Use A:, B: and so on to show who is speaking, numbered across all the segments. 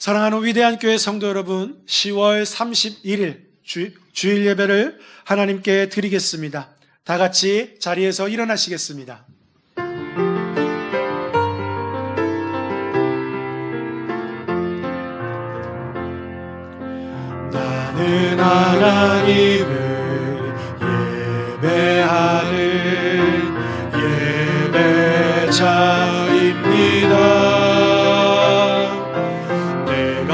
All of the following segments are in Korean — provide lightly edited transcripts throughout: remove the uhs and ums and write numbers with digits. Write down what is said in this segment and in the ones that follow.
A: 사랑하는 위대한 교회 성도 여러분, 10월 31일 주일 예배를 하나님께 드리겠습니다. 다 같이 자리에서 일어나시겠습니다. 나는 하나님을 예배하는 예배자입니다.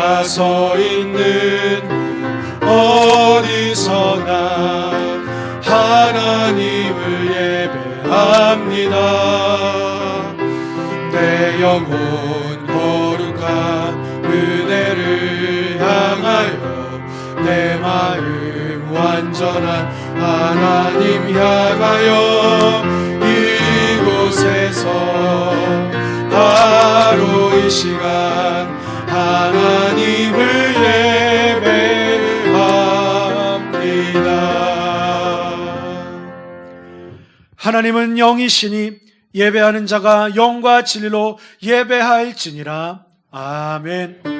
A: 내가 서 있는 어디서나 하나님을 예배합니다. 내 영혼 거룩한 은혜를 향하여 내 마음 완전한 하나님 향하여 이곳에서 바로 이 시간 하나님을 예배합니다. 하나님은 영이시니 예배하는 자가 영과 진리로 예배할지니라. 아멘.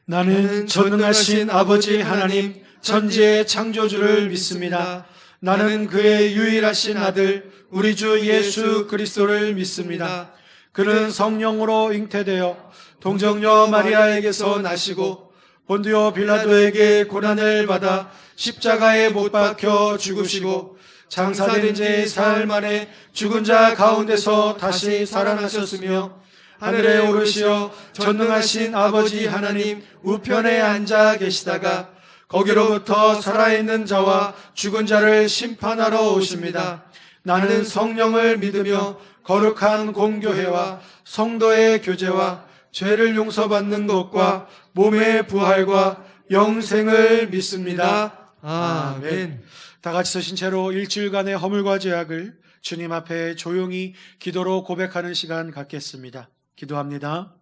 A: 나는 전능하신 아버지 하나님 천지의 창조주를 믿습니다. 나는 그의 유일하신 아들 우리 주 예수 그리스도를 믿습니다. 그는 성령으로 잉태되어 동정녀 마리아에게서 나시고 본디오 빌라도에게 고난을 받아 십자가에 못 박혀 죽으시고 장사된 지 사흘 만에 죽은 자 가운데서 다시 살아나셨으며 하늘에 오르시어 전능하신 아버지 하나님 우편에 앉아 계시다가 거기로부터 살아있는 자와 죽은 자를 심판하러 오십니다. 나는 성령을 믿으며 거룩한 공교회와 성도의 교제와 죄를 용서받는 것과 몸의 부활과 영생을 믿습니다. 아멘. 다 같이 서신 채로 일주일간의 허물과 죄악을 주님 앞에 조용히 기도로 고백하는 시간 갖겠습니다. 기도합니다.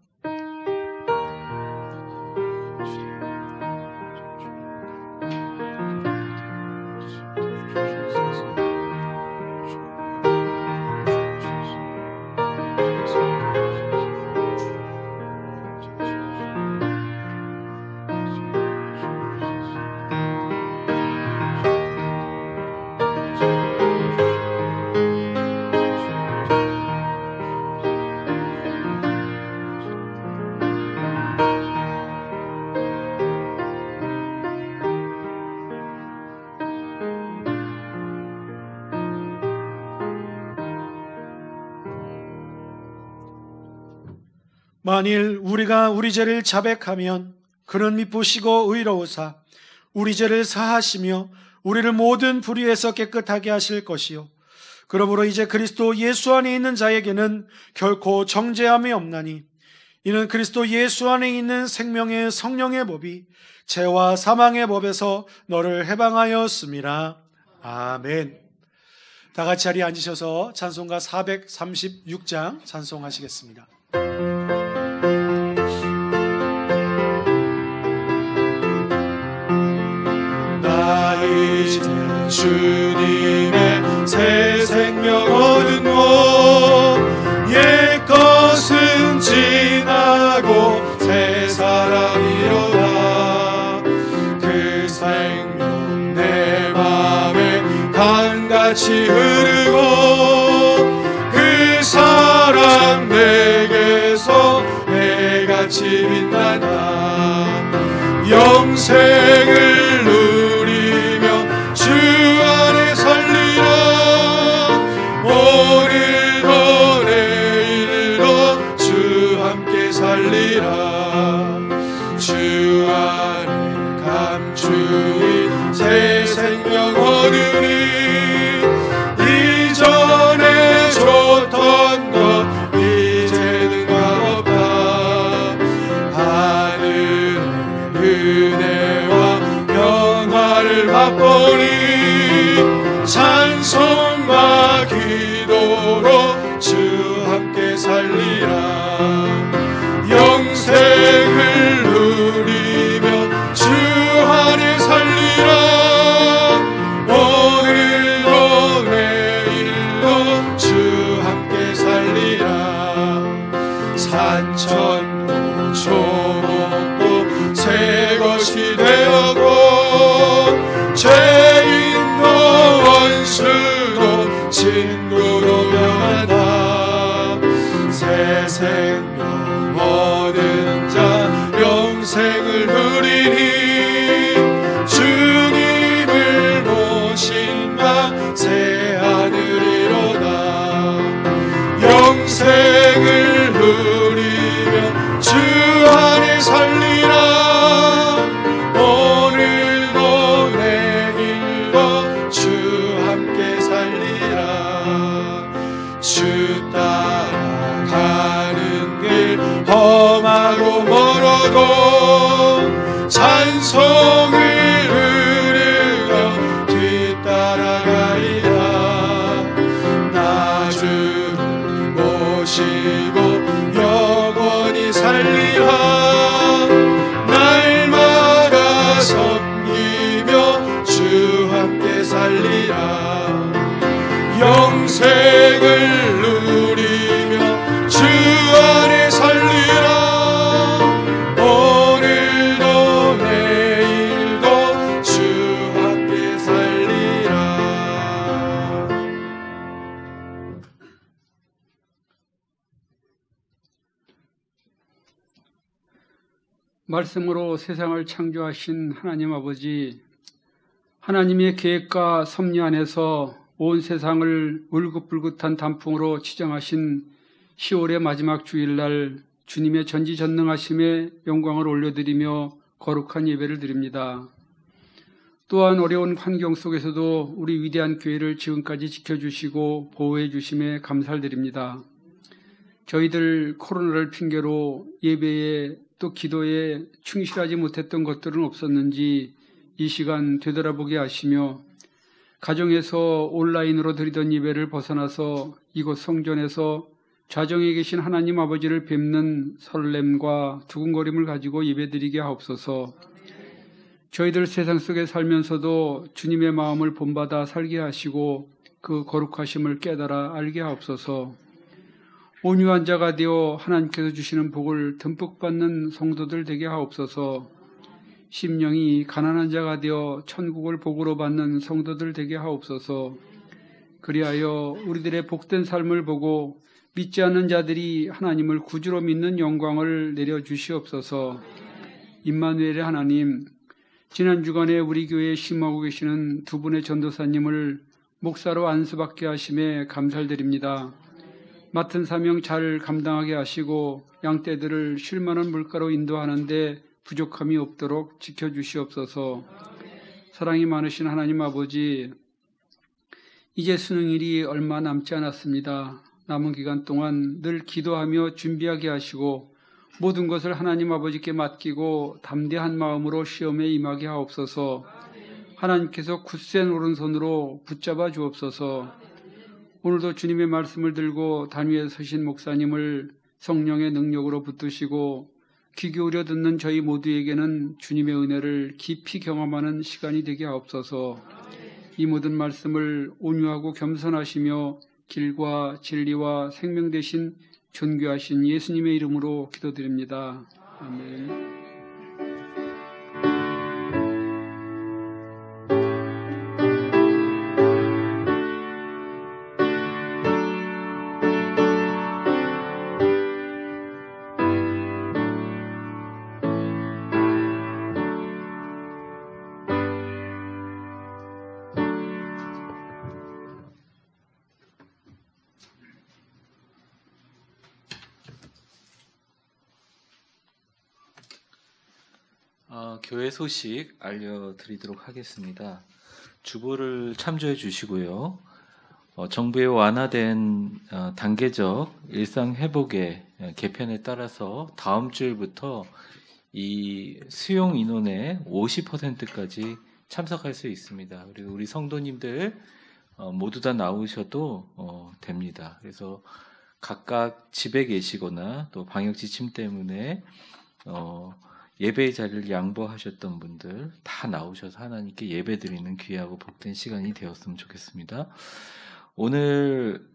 A: 만일 우리가 우리 죄를 자백하면 그는 미쁘시고 의로우사 우리 죄를 사하시며 우리를 모든 불의에서 깨끗하게 하실 것이요 그러므로 이제 그리스도 예수 안에 있는 자에게는 결코 정죄함이 없나니 이는 그리스도 예수 안에 있는 생명의 성령의 법이 죄와 사망의 법에서 너를 해방하였습니다. 아멘. 다 같이 자리에 앉으셔서 찬송가 436장 찬송하시겠습니다. 나 이제 주님의 새 생명 얻으므 옛 것은 지나고 새 사랑이로다. 그 생명 내 맘에 강같이 흐르고 그 사랑 내게서 해같이 빛나다. 영생을 누리며 주 안에 살리라. 오늘도 내일도 주 함께 살리라. 주 안에 감추인 새 생명 얻으니 이전에 줬던 것 이제는 값없다.
B: 산천도 초목도 새 것이 되었고 죄인도 원수도 친구로 변한다. 새 생명 얻은 자 영생을 누리니 주님을 모신 바 새 하늘이로다. 영생을 누리며 주 안에 살리라. 오늘도 내일도 주 함께 살리라. 주 따라가는 길 험하고 멀어도 찬송을 흐르며 뒤따라가리라. 나 주를 모시고 영원히 살리라. 날마다 섬기며 주 함께 살리라. 영생을 누리며 주 안에 살리라. 오늘도 내일도 주 함께 살리라.
C: 말씀으로 세상을 창조하신 하나님 아버지, 하나님의 계획과 섭리 안에서 온 세상을 울긋불긋한 단풍으로 치정하신 10월의 마지막 주일날 주님의 전지전능하심에 영광을 올려드리며 거룩한 예배를 드립니다. 또한 어려운 환경 속에서도 우리 위대한 교회를 지금까지 지켜주시고 보호해 주심에 감사를 드립니다. 저희들 코로나를 핑계로 예배에 또 기도에 충실하지 못했던 것들은 없었는지 이 시간 되돌아보게 하시며 가정에서 온라인으로 드리던 예배를 벗어나서 이곳 성전에서 좌정에 계신 하나님 아버지를 뵙는 설렘과 두근거림을 가지고 예배드리게 하옵소서. 저희들 세상 속에 살면서도 주님의 마음을 본받아 살게 하시고 그 거룩하심을 깨달아 알게 하옵소서. 온유한 자가 되어 하나님께서 주시는 복을 듬뿍 받는 성도들 되게 하옵소서. 심령이 가난한 자가 되어 천국을 복으로 받는 성도들 되게 하옵소서. 그리하여 우리들의 복된 삶을 보고 믿지 않는 자들이 하나님을 구주로 믿는 영광을 내려주시옵소서. 임마누엘의 하나님, 지난 주간에 우리 교회에 심하고 계시는 두 분의 전도사님을 목사로 안수받게 하심에 감사를 드립니다. 맡은 사명 잘 감당하게 하시고 양떼들을 쉴만한 물가로 인도하는데 부족함이 없도록 지켜주시옵소서. 사랑이 많으신 하나님 아버지, 이제 수능일이 얼마 남지 않았습니다. 남은 기간 동안 늘 기도하며 준비하게 하시고 모든 것을 하나님 아버지께 맡기고 담대한 마음으로 시험에 임하게 하옵소서. 하나님께서 굳센 오른손으로 붙잡아 주옵소서. 오늘도 주님의 말씀을 들고 단위에 서신 목사님을 성령의 능력으로 붙드시고 귀 기울여 듣는 저희 모두에게는 주님의 은혜를 깊이 경험하는 시간이 되게 하옵소서. 이 모든 말씀을 온유하고 겸손하시며 길과 진리와 생명 되신 존귀하신 예수님의 이름으로 기도드립니다. 아멘.
D: 교회 소식 알려드리도록 하겠습니다. 주보를 참조해 주시고요. 정부의 완화된 단계적 일상 회복의 개편에 따라서 다음 주일부터 이 수용 인원의 50%까지 참석할 수 있습니다. 그리고 우리 성도님들 모두 다 나오셔도 됩니다. 그래서 각각 집에 계시거나 또 방역 지침 때문에 예배의 자리를 양보하셨던 분들 다 나오셔서 하나님께 예배드리는 귀하고 복된 시간이 되었으면 좋겠습니다. 오늘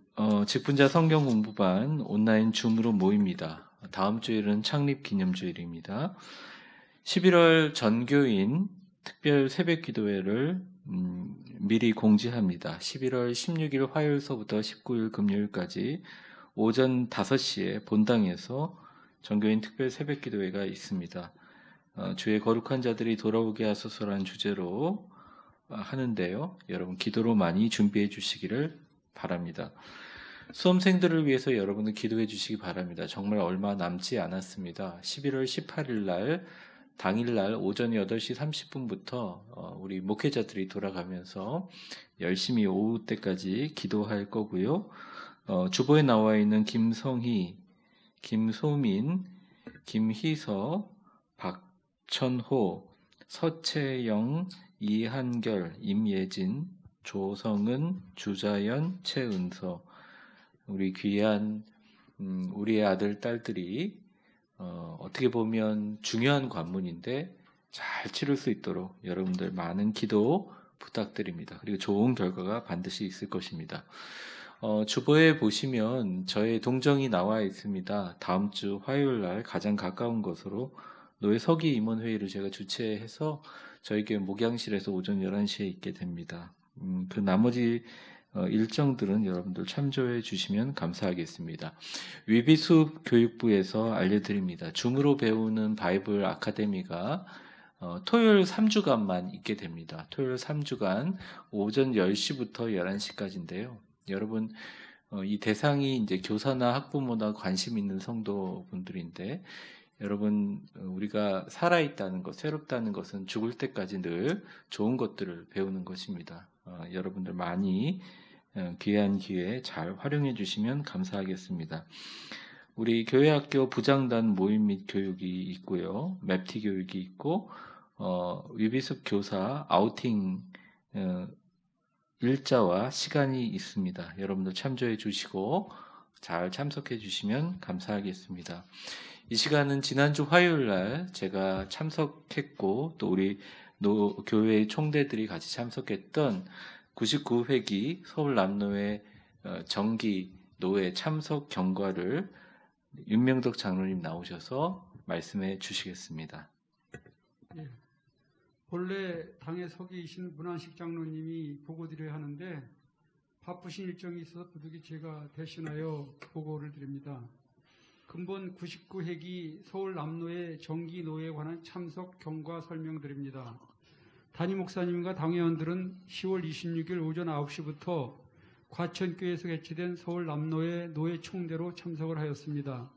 D: 직분자 성경 공부반 온라인 줌으로 모입니다. 다음 주일은 창립 기념주일입니다. 11월 전교인 특별 새벽 기도회를 미리 공지합니다. 11월 16일 화요일서부터 19일 금요일까지 오전 5시에 본당에서 전교인 특별 새벽 기도회가 있습니다. 주의 거룩한 자들이 돌아오게 하소서라는 주제로 하는데요. 여러분 기도로 많이 준비해 주시기를 바랍니다. 수험생들을 위해서 여러분은 기도해 주시기 바랍니다. 정말 얼마 남지 않았습니다. 11월 18일 날 당일날 오전 8시 30분부터 우리 목회자들이 돌아가면서 열심히 오후 때까지 기도할 거고요. 주보에 나와 있는 김성희, 김소민, 김희서, 박천호, 서채영, 이한결, 임예진, 조성은, 주자연, 최은서 우리 귀한 우리의 아들, 딸들이 어떻게 보면 중요한 관문인데 잘 치를 수 있도록 여러분들 많은 기도 부탁드립니다. 그리고 좋은 결과가 반드시 있을 것입니다. 주보에 보시면 저의 동정이 나와 있습니다. 다음 주 화요일 날 가장 가까운 것으로 노예 서기 임원회의를 제가 주최해서 저희 교회 목양실에서 오전 11시에 있게 됩니다. 그 나머지 일정들은 여러분들 참조해 주시면 감사하겠습니다. 위비숲 교육부에서 알려드립니다. 줌으로 배우는 바이블 아카데미가 토요일 3주간만 있게 됩니다. 토요일 3주간 오전 10시부터 11시까지인데요. 여러분 이 대상이 이제 교사나 학부모나 관심 있는 성도분들인데 여러분 우리가 살아있다는 것, 새롭다는 것은 죽을 때까지 늘 좋은 것들을 배우는 것입니다. 여러분들 많이 귀한 기회 잘 활용해 주시면 감사하겠습니다. 우리 교회학교 부장단 모임 및 교육이 있고요. 맵티 교육이 있고 위비숲 교사 아우팅 일자와 시간이 있습니다. 여러분들 참조해 주시고 잘 참석해 주시면 감사하겠습니다. 이 시간은 지난주 화요일 날 제가 참석했고 또 우리 교회의 총대들이 같이 참석했던 99회기 서울 남노회 정기 노회 참석 경과를 윤명덕 장로님 나오셔서 말씀해 주시겠습니다.
C: 예. 본래 당의 서기이신 문안식 장로님이 보고 드려야 하는데 바쁘신 일정이 있어서 부득이 제가 대신하여 보고를 드립니다. 근본 99회기 서울 남노회 정기 노회에 관한 참석 경과 설명드립니다. 담임 목사님과 당회원들은 10월 26일 오전 9시부터 과천교회에서 개최된 서울 남노회 노회 총대로 참석을 하였습니다.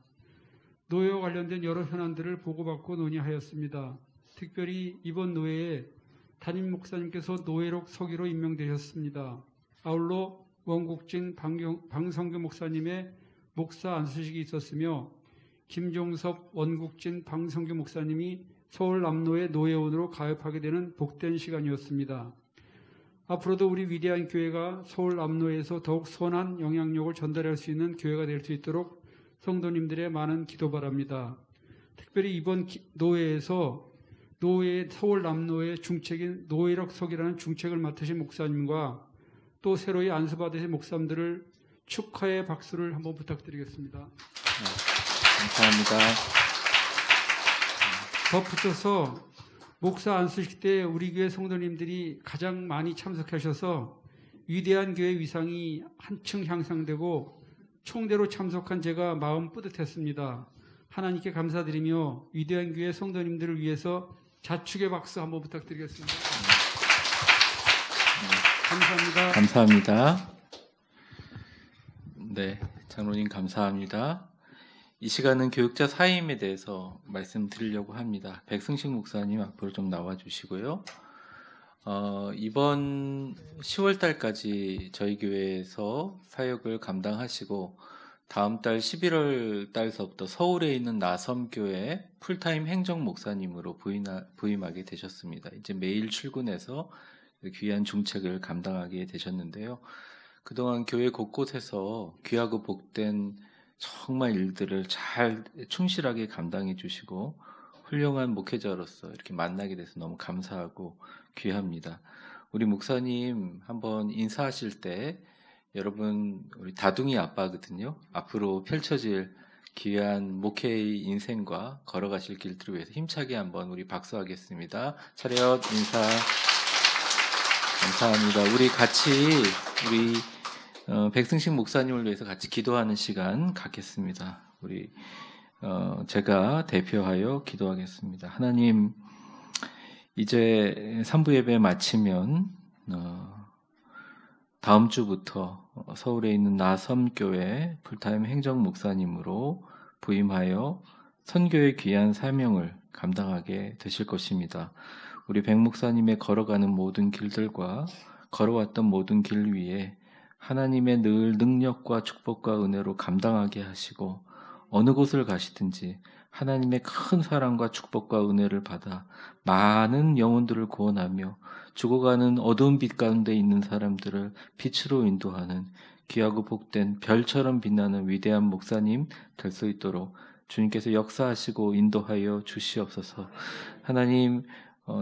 C: 노회와 관련된 여러 현안들을 보고받고 논의하였습니다. 특별히 이번 노회에 담임 목사님께서 노회록 서기로 임명되셨습니다. 아울러 원국진 방성규 목사님의 목사 안수식이 있었으며 김종섭 원국진 방성규 목사님이 서울 남노회 노회원으로 가입하게 되는 복된 시간이었습니다. 앞으로도 우리 위대한 교회가 서울 남노회에서 더욱 선한 영향력을 전달할 수 있는 교회가 될 수 있도록 성도님들의 많은 기도 바랍니다. 특별히 이번 노회에서 서울 남노회 중책인 노회록 서기라는 중책을 맡으신 목사님과 또 새로이 안수받으신 목사님들을 축하의 박수를 한번 부탁드리겠습니다.
D: 감사합니다.
C: 덧붙여서 목사 안수식 때 우리 교회 성도님들이 가장 많이 참석하셔서 위대한 교회 위상이 한층 향상되고 총대로 참석한 제가 마음 뿌듯했습니다. 하나님께 감사드리며 위대한 교회 성도님들을 위해서 자축의 박수 한번 부탁드리겠습니다. 감사합니다.
D: 감사합니다. 네, 장로님 감사합니다. 이 시간은 교육자 사임에 대해서 말씀드리려고 합니다. 백승식 목사님 앞으로 좀 나와주시고요. 이번 10월 달까지 저희 교회에서 사역을 감당하시고 다음 달 11월 달서부터 서울에 있는 나섬교회 풀타임 행정 목사님으로 부임하게 되셨습니다. 이제 매일 출근해서 귀한 중책을 감당하게 되셨는데요. 그동안 교회 곳곳에서 귀하고 복된 정말 일들을 잘 충실하게 감당해 주시고 훌륭한 목회자로서 이렇게 만나게 돼서 너무 감사하고 귀합니다. 우리 목사님 한번 인사하실 때 여러분 우리 다둥이 아빠거든요. 앞으로 펼쳐질 귀한 목회의 인생과 걸어가실 길들을 위해서 힘차게 한번 우리 박수하겠습니다. 차렷 인사. 감사합니다. 우리 같이 우리 백승식 목사님을 위해서 같이 기도하는 시간 갖겠습니다. 우리 제가 대표하여 기도하겠습니다. 하나님, 이제 3부 예배 마치면 다음 주부터 서울에 있는 나섬교회 풀타임 행정 목사님으로 부임하여 선교의 귀한 사명을 감당하게 되실 것입니다. 우리 백 목사님의 걸어가는 모든 길들과 걸어왔던 모든 길 위에 하나님의 늘 능력과 축복과 은혜로 감당하게 하시고 어느 곳을 가시든지 하나님의 큰 사랑과 축복과 은혜를 받아 많은 영혼들을 구원하며 죽어가는 어두운 빛 가운데 있는 사람들을 빛으로 인도하는 귀하고 복된 별처럼 빛나는 위대한 목사님 될 수 있도록 주님께서 역사하시고 인도하여 주시옵소서. 하나님,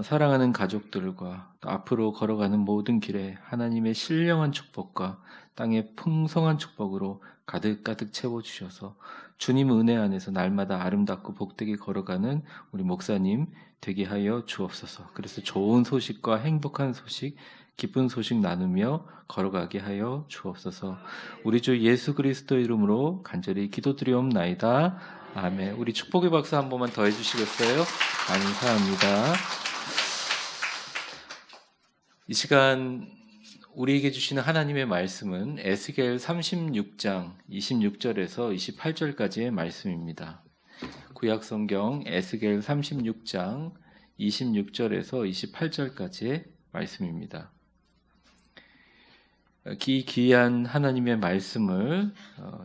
D: 사랑하는 가족들과 또 앞으로 걸어가는 모든 길에 하나님의 신령한 축복과 땅의 풍성한 축복으로 가득가득 채워주셔서 주님 은혜 안에서 날마다 아름답고 복되게 걸어가는 우리 목사님 되게 하여 주옵소서. 그래서 좋은 소식과 행복한 소식, 기쁜 소식 나누며 걸어가게 하여 주옵소서. 우리 주 예수 그리스도 이름으로 간절히 기도드리옵나이다. 아멘. 우리 축복의 박수 한 번만 더 해주시겠어요? 감사합니다. 이 시간 우리에게 주시는 하나님의 말씀은 에스겔 36장 26절에서 28절까지의 말씀입니다. 구약성경 에스겔 36장 26절에서 28절까지의 말씀입니다. 귀한 하나님의 말씀을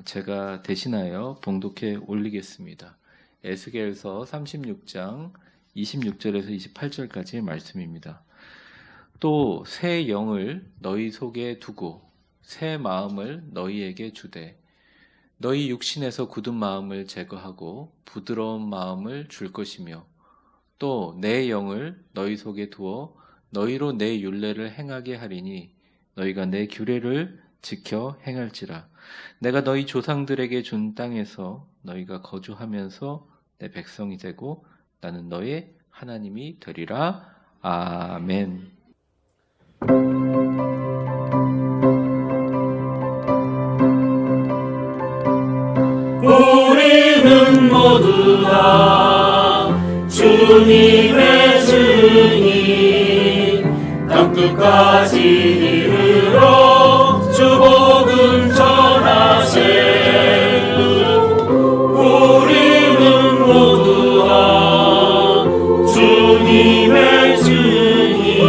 D: 제가 대신하여 봉독해 올리겠습니다. 에스겔서 36장 26절에서 28절까지의 말씀입니다. 또 새 영을 너희 속에 두고 새 마음을 너희에게 주되 너희 육신에서 굳은 마음을 제거하고 부드러운 마음을 줄 것이며 또 내 영을 너희 속에 두어 너희로 내 율례를 행하게 하리니 너희가 내 규례를 지켜 행할지라. 내가 너희 조상들에게 준 땅에서 너희가 거주하면서 내 백성이 되고 나는 너의 하나님이 되리라. 아멘.
E: 우리는 모두 다 주님의 증인 땅끝까지 이르러 주복음 전하세. 우리는 모두 다 주님의 증인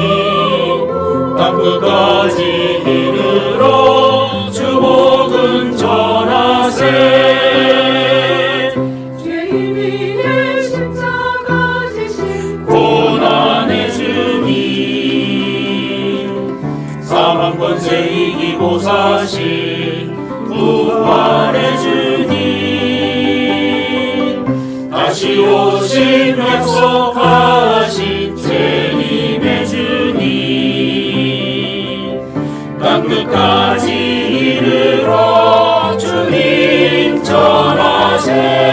E: 땅끝까지 이르러 주복음 전하세. 권세 이기고 사신 부활의 주님 다시 오신 약속하신 재림의 주님 땅끝까지 이르러 주님 전하세.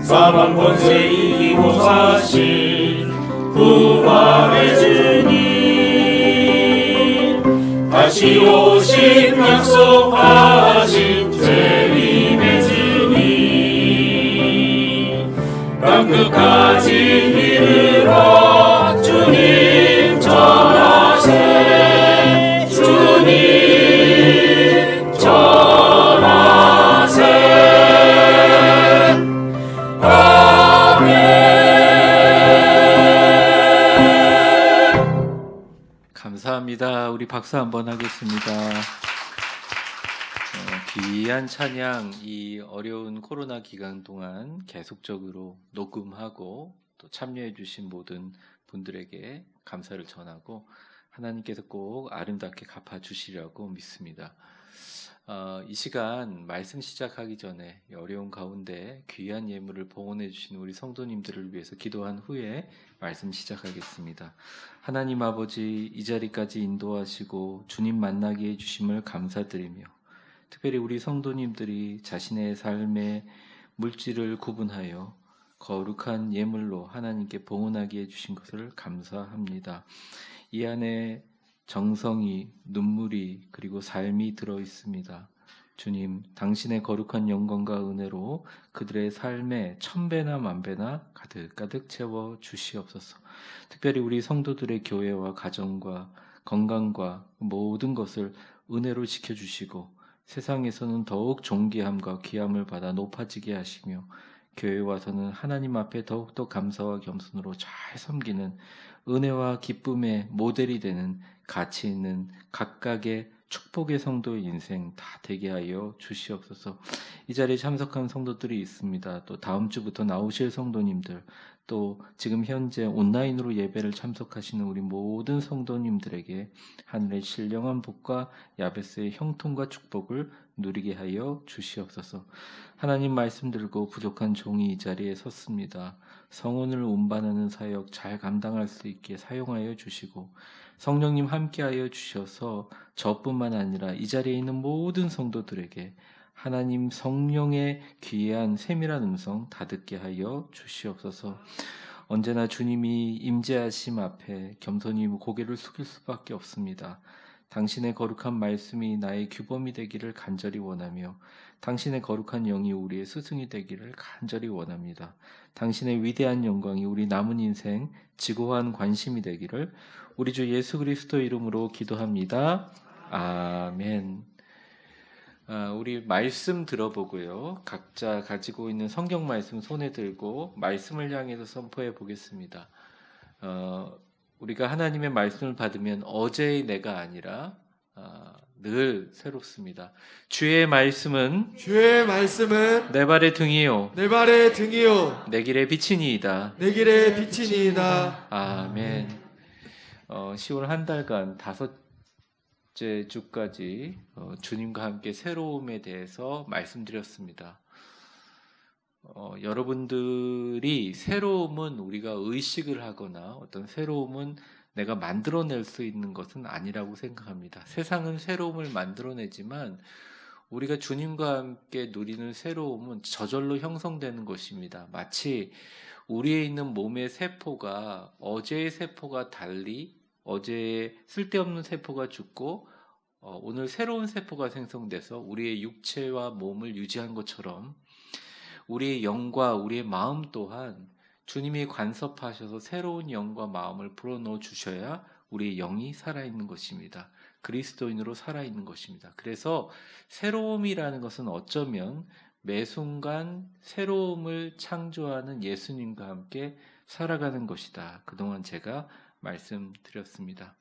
E: 사망 권세 이기고 사신 부활의 주님 다시 오신 약속하신 재림의 주님 땅끝까지 이르러 주님 전하세. 주님 전하세.
D: 감사합니다. 우리 박수 한번 하겠습니다. 귀한 찬양, 이 어려운 코로나 기간 동안 계속적으로 녹음하고 또 참여해 주신 모든 분들에게 감사를 전하고 하나님께서 꼭 아름답게 갚아주시려고 믿습니다. 이 시간 말씀 시작하기 전에 어려운 가운데 귀한 예물을 봉헌해 주신 우리 성도님들을 위해서 기도한 후에 말씀 시작하겠습니다. 하나님 아버지, 이 자리까지 인도하시고 주님 만나게 해주심을 감사드리며 특별히 우리 성도님들이 자신의 삶의 물질을 구분하여 거룩한 예물로 하나님께 봉헌하게 해주신 것을 감사합니다. 이 안에 정성이, 눈물이, 그리고 삶이 들어 있습니다. 주님, 당신의 거룩한 영광과 은혜로 그들의 삶에 1000배나 만배나 가득가득 채워 주시옵소서. 특별히 우리 성도들의 교회와 가정과 건강과 모든 것을 은혜로 지켜주시고 세상에서는 더욱 존귀함과 귀함을 받아 높아지게 하시며 교회에 와서는 하나님 앞에 더욱더 감사와 겸손으로 잘 섬기는 은혜와 기쁨의 모델이 되는 가치 있는 각각의 축복의 성도의 인생 다 되게 하여 주시옵소서. 이 자리에 참석한 성도들이 있습니다. 또 다음 주부터 나오실 성도님들, 또 지금 현재 온라인으로 예배를 참석하시는 우리 모든 성도님들에게 하늘의 신령한 복과 야베스의 형통과 축복을 누리게 하여 주시옵소서. 하나님 말씀 들고 부족한 종이 이 자리에 섰습니다. 성원을 운반하는 사역 잘 감당할 수 있게 사용하여 주시고 성령님 함께하여 주셔서 저뿐만 아니라 이 자리에 있는 모든 성도들에게 하나님 성령의 귀한 세밀한 음성 다 듣게 하여 주시옵소서. 언제나 주님이 임재하심 앞에 겸손히 고개를 숙일 수밖에 없습니다. 당신의 거룩한 말씀이 나의 규범이 되기를 간절히 원하며 당신의 거룩한 영이 우리의 스승이 되기를 간절히 원합니다. 당신의 위대한 영광이 우리 남은 인생 지고한 관심이 되기를 우리 주 예수 그리스도 이름으로 기도합니다. 아멘. 우리 말씀 들어보고요. 각자 가지고 있는 성경 말씀 손에 들고 말씀을 향해서 선포해 보겠습니다. 우리가 하나님의 말씀을 받으면 어제의 내가 아니라 늘 새롭습니다. 주의 말씀은
B: 내
D: 발의 등이요
B: 내 발의 등이요
D: 내 길의 빛이니이다.
B: 내 길의 빛이니이다.
D: 아멘. 10월 한 달간 5째 주까지 주님과 함께 새로움에 대해서 말씀드렸습니다. 여러분들이 새로움은 우리가 의식을 하거나 어떤 새로움은 내가 만들어낼 수 있는 것은 아니라고 생각합니다. 세상은 새로움을 만들어내지만 우리가 주님과 함께 누리는 새로움은 저절로 형성되는 것입니다. 마치 우리에 있는 몸의 세포가 어제의 세포가 달리 어제의 쓸데없는 세포가 죽고 오늘 새로운 세포가 생성돼서 우리의 육체와 몸을 유지한 것처럼 우리의 영과 우리의 마음 또한 주님이 간섭하셔서 새로운 영과 마음을 불어넣어 주셔야 우리의 영이 살아있는 것입니다. 그리스도인으로 살아있는 것입니다. 그래서 새로움이라는 것은 어쩌면 매 순간 새로움을 창조하는 예수님과 함께 살아가는 것이다. 그동안 제가 말씀드렸습니다.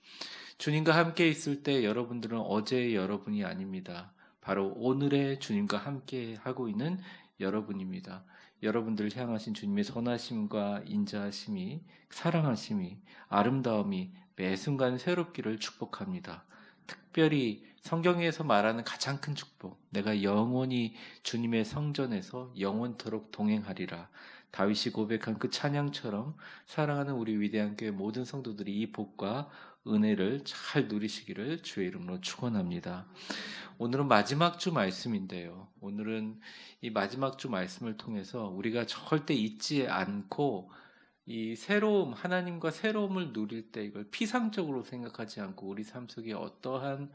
D: 주님과 함께 있을 때 여러분들은 어제의 여러분이 아닙니다. 바로 오늘의 주님과 함께 하고 있는 여러분입니다. 여러분들을 향하신 주님의 선하심과 인자하심이, 사랑하심이, 아름다움이 매 순간 새롭기를 축복합니다. 특별히 성경에서 말하는 가장 큰 축복, 내가 영원히 주님의 성전에서 영원토록 동행하리라. 다윗이 고백한 그 찬양처럼 사랑하는 우리 위대한 교회 모든 성도들이 이 복과 은혜를 잘 누리시기를 주의 이름으로 축원합니다. 오늘은 마지막 주 말씀인데요. 오늘은 이 마지막 주 말씀을 통해서 우리가 절대 잊지 않고 이 새로움, 하나님과 새로움을 누릴 때 이걸 피상적으로 생각하지 않고 우리 삶 속에 어떠한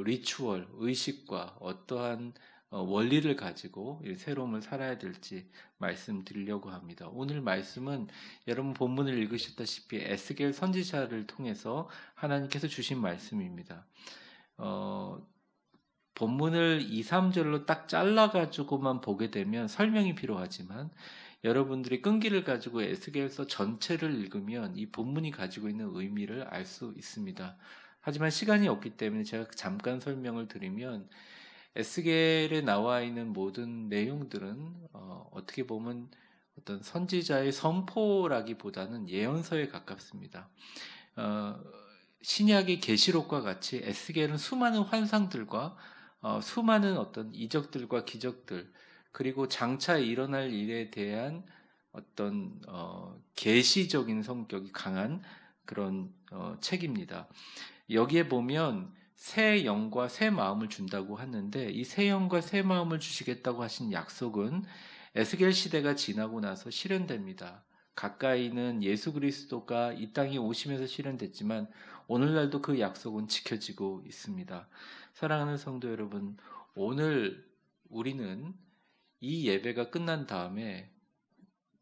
D: 리추얼, 의식과 어떠한 원리를 가지고 이 새로움을 살아야 될지 말씀드리려고 합니다. 오늘 말씀은 여러분 본문을 읽으셨다시피 에스겔 선지자를 통해서 하나님께서 주신 말씀입니다. 본문을 2, 3절로 딱 잘라가지고만 보게 되면 설명이 필요하지만 여러분들이 끈기를 가지고 에스겔서 전체를 읽으면 이 본문이 가지고 있는 의미를 알 수 있습니다. 하지만 시간이 없기 때문에 제가 잠깐 설명을 드리면 에스겔에 나와 있는 모든 내용들은 어떻게 보면 어떤 선지자의 선포라기보다는 예언서에 가깝습니다. 신약의 계시록과 같이 에스겔은 수많은 환상들과 수많은 어떤 이적들과 기적들, 그리고 장차 일어날 일에 대한 어떤 계시적인 성격이 강한 그런 책입니다. 여기에 보면 새 영과 새 마음을 준다고 하는데, 이 새 영과 새 마음을 주시겠다고 하신 약속은 에스겔 시대가 지나고 나서 실현됩니다. 가까이는 예수 그리스도가 이 땅에 오시면서 실현됐지만 오늘날도 그 약속은 지켜지고 있습니다. 사랑하는 성도 여러분, 오늘 우리는 이 예배가 끝난 다음에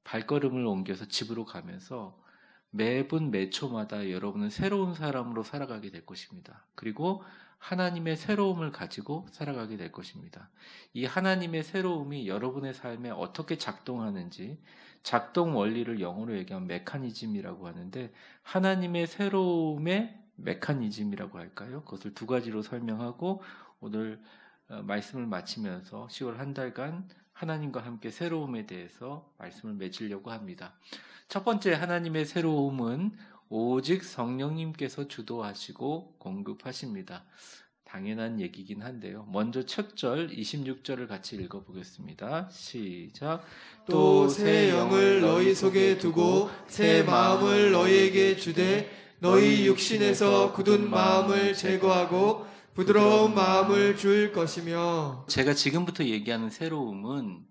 D: 발걸음을 옮겨서 집으로 가면서 매분 매초마다 여러분은 새로운 사람으로 살아가게 될 것입니다. 그리고 하나님의 새로움을 가지고 살아가게 될 것입니다. 이 하나님의 새로움이 여러분의 삶에 어떻게 작동하는지, 작동 원리를 영어로 얘기하면 메커니즘이라고 하는데, 하나님의 새로움의 메커니즘이라고 할까요? 그것을 두 가지로 설명하고 오늘 말씀을 마치면서 10월 한 달간 하나님과 함께 새로움에 대해서 말씀을 맺으려고 합니다. 첫 번째, 하나님의 새로움은 오직 성령님께서 주도하시고 공급하십니다. 당연한 얘기긴 한데요. 먼저 첫 절 26절을 같이 읽어보겠습니다. 시작.
B: 또 새 영을 너희 속에 두고 새 마음을 너희에게 주되 너희 육신에서 굳은 마음을 제거하고 부드러운 마음을 줄 것이며.
D: 제가 지금부터 얘기하는 새로움은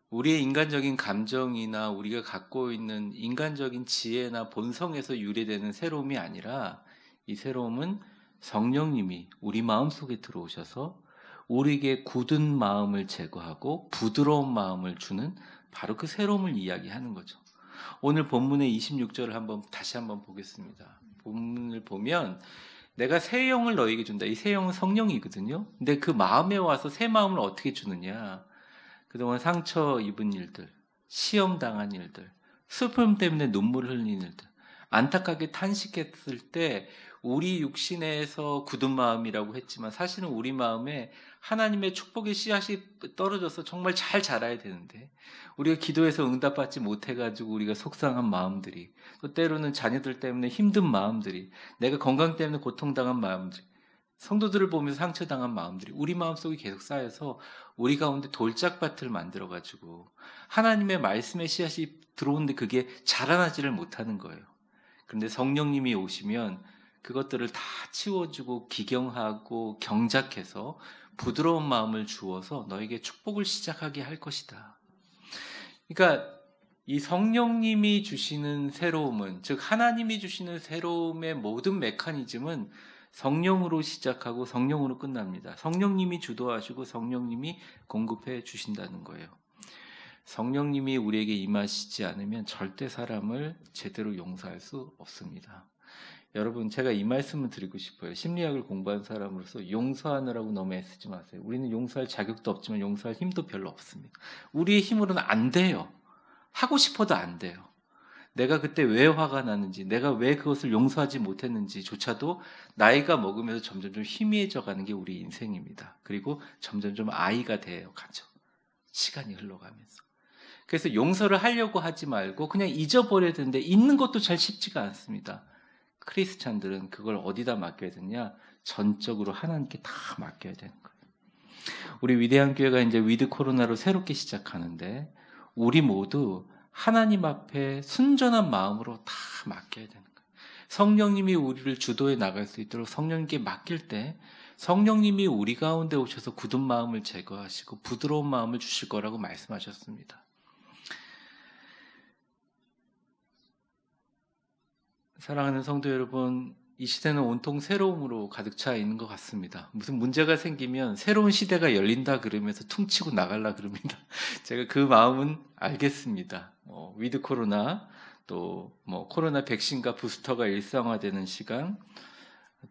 D: 우리의 인간적인 감정이나 우리가 갖고 있는 인간적인 지혜나 본성에서 유래되는 새로움이 아니라, 이 새로움은 성령님이 우리 마음속에 들어오셔서 우리에게 굳은 마음을 제거하고 부드러운 마음을 주는 바로 그 새로움을 이야기하는 거죠. 오늘 본문의 26절을 다시 한번 보겠습니다. 본문을 보면 내가 새 영을 너에게 준다. 이 새 영은 성령이거든요. 근데 그 마음에 와서 새 마음을 어떻게 주느냐? 그동안 상처 입은 일들, 시험당한 일들, 슬픔 때문에 눈물을 흘린 일들, 안타깝게 탄식했을 때 우리 육신에서 굳은 마음이라고 했지만 사실은 우리 마음에 하나님의 축복의 씨앗이 떨어져서 정말 잘 자라야 되는데, 우리가 기도해서 응답받지 못해가지고 우리가 속상한 마음들이, 또 때로는 자녀들 때문에 힘든 마음들이, 내가 건강 때문에 고통당한 마음들이, 성도들을 보면서 상처당한 마음들이 우리 마음속에 계속 쌓여서 우리 가운데 돌짝밭을 만들어가지고 하나님의 말씀의 씨앗이 들어오는데 그게 자라나지를 못하는 거예요. 그런데 성령님이 오시면 그것들을 다 치워주고 기경하고 경작해서 부드러운 마음을 주어서 너에게 축복을 시작하게 할 것이다. 그러니까 이 성령님이 주시는 새로움은, 즉 하나님이 주시는 새로움의 모든 메커니즘은 성령으로 시작하고 성령으로 끝납니다. 성령님이 주도하시고 성령님이 공급해 주신다는 거예요. 성령님이 우리에게 임하시지 않으면 절대 사람을 제대로 용서할 수 없습니다. 여러분, 제가 이 말씀을 드리고 싶어요. 심리학을 공부한 사람으로서 용서하느라고 너무 애쓰지 마세요. 우리는 용서할 자격도 없지만 용서할 힘도 별로 없습니다. 우리의 힘으로는 안 돼요. 하고 싶어도 안 돼요. 내가 그때 왜 화가 나는지, 내가 왜 그것을 용서하지 못했는지조차도 나이가 먹으면서 점점 좀 희미해져 가는 게 우리 인생입니다. 그리고 점점 좀 아이가 되어 가죠. 시간이 흘러가면서. 그래서 용서를 하려고 하지 말고 그냥 잊어버려야 되는데 잊는 것도 잘 쉽지가 않습니다. 크리스찬들은 그걸 어디다 맡겨야 되냐? 전적으로 하나님께 다 맡겨야 되는 거예요. 우리 위대한 교회가 이제 위드 코로나로 새롭게 시작하는데 우리 모두 하나님 앞에 순전한 마음으로 다 맡겨야 되는 거예요. 성령님이 우리를 주도해 나갈 수 있도록 성령님께 맡길 때 성령님이 우리 가운데 오셔서 굳은 마음을 제거하시고 부드러운 마음을 주실 거라고 말씀하셨습니다. 사랑하는 성도 여러분, 이 시대는 온통 새로움으로 가득 차 있는 것 같습니다. 무슨 문제가 생기면 새로운 시대가 열린다 그러면서 퉁치고 나가려 그럽니다. 제가 그 마음은 알겠습니다. 위드 코로나, 또 코로나 백신과 부스터가 일상화되는 시간,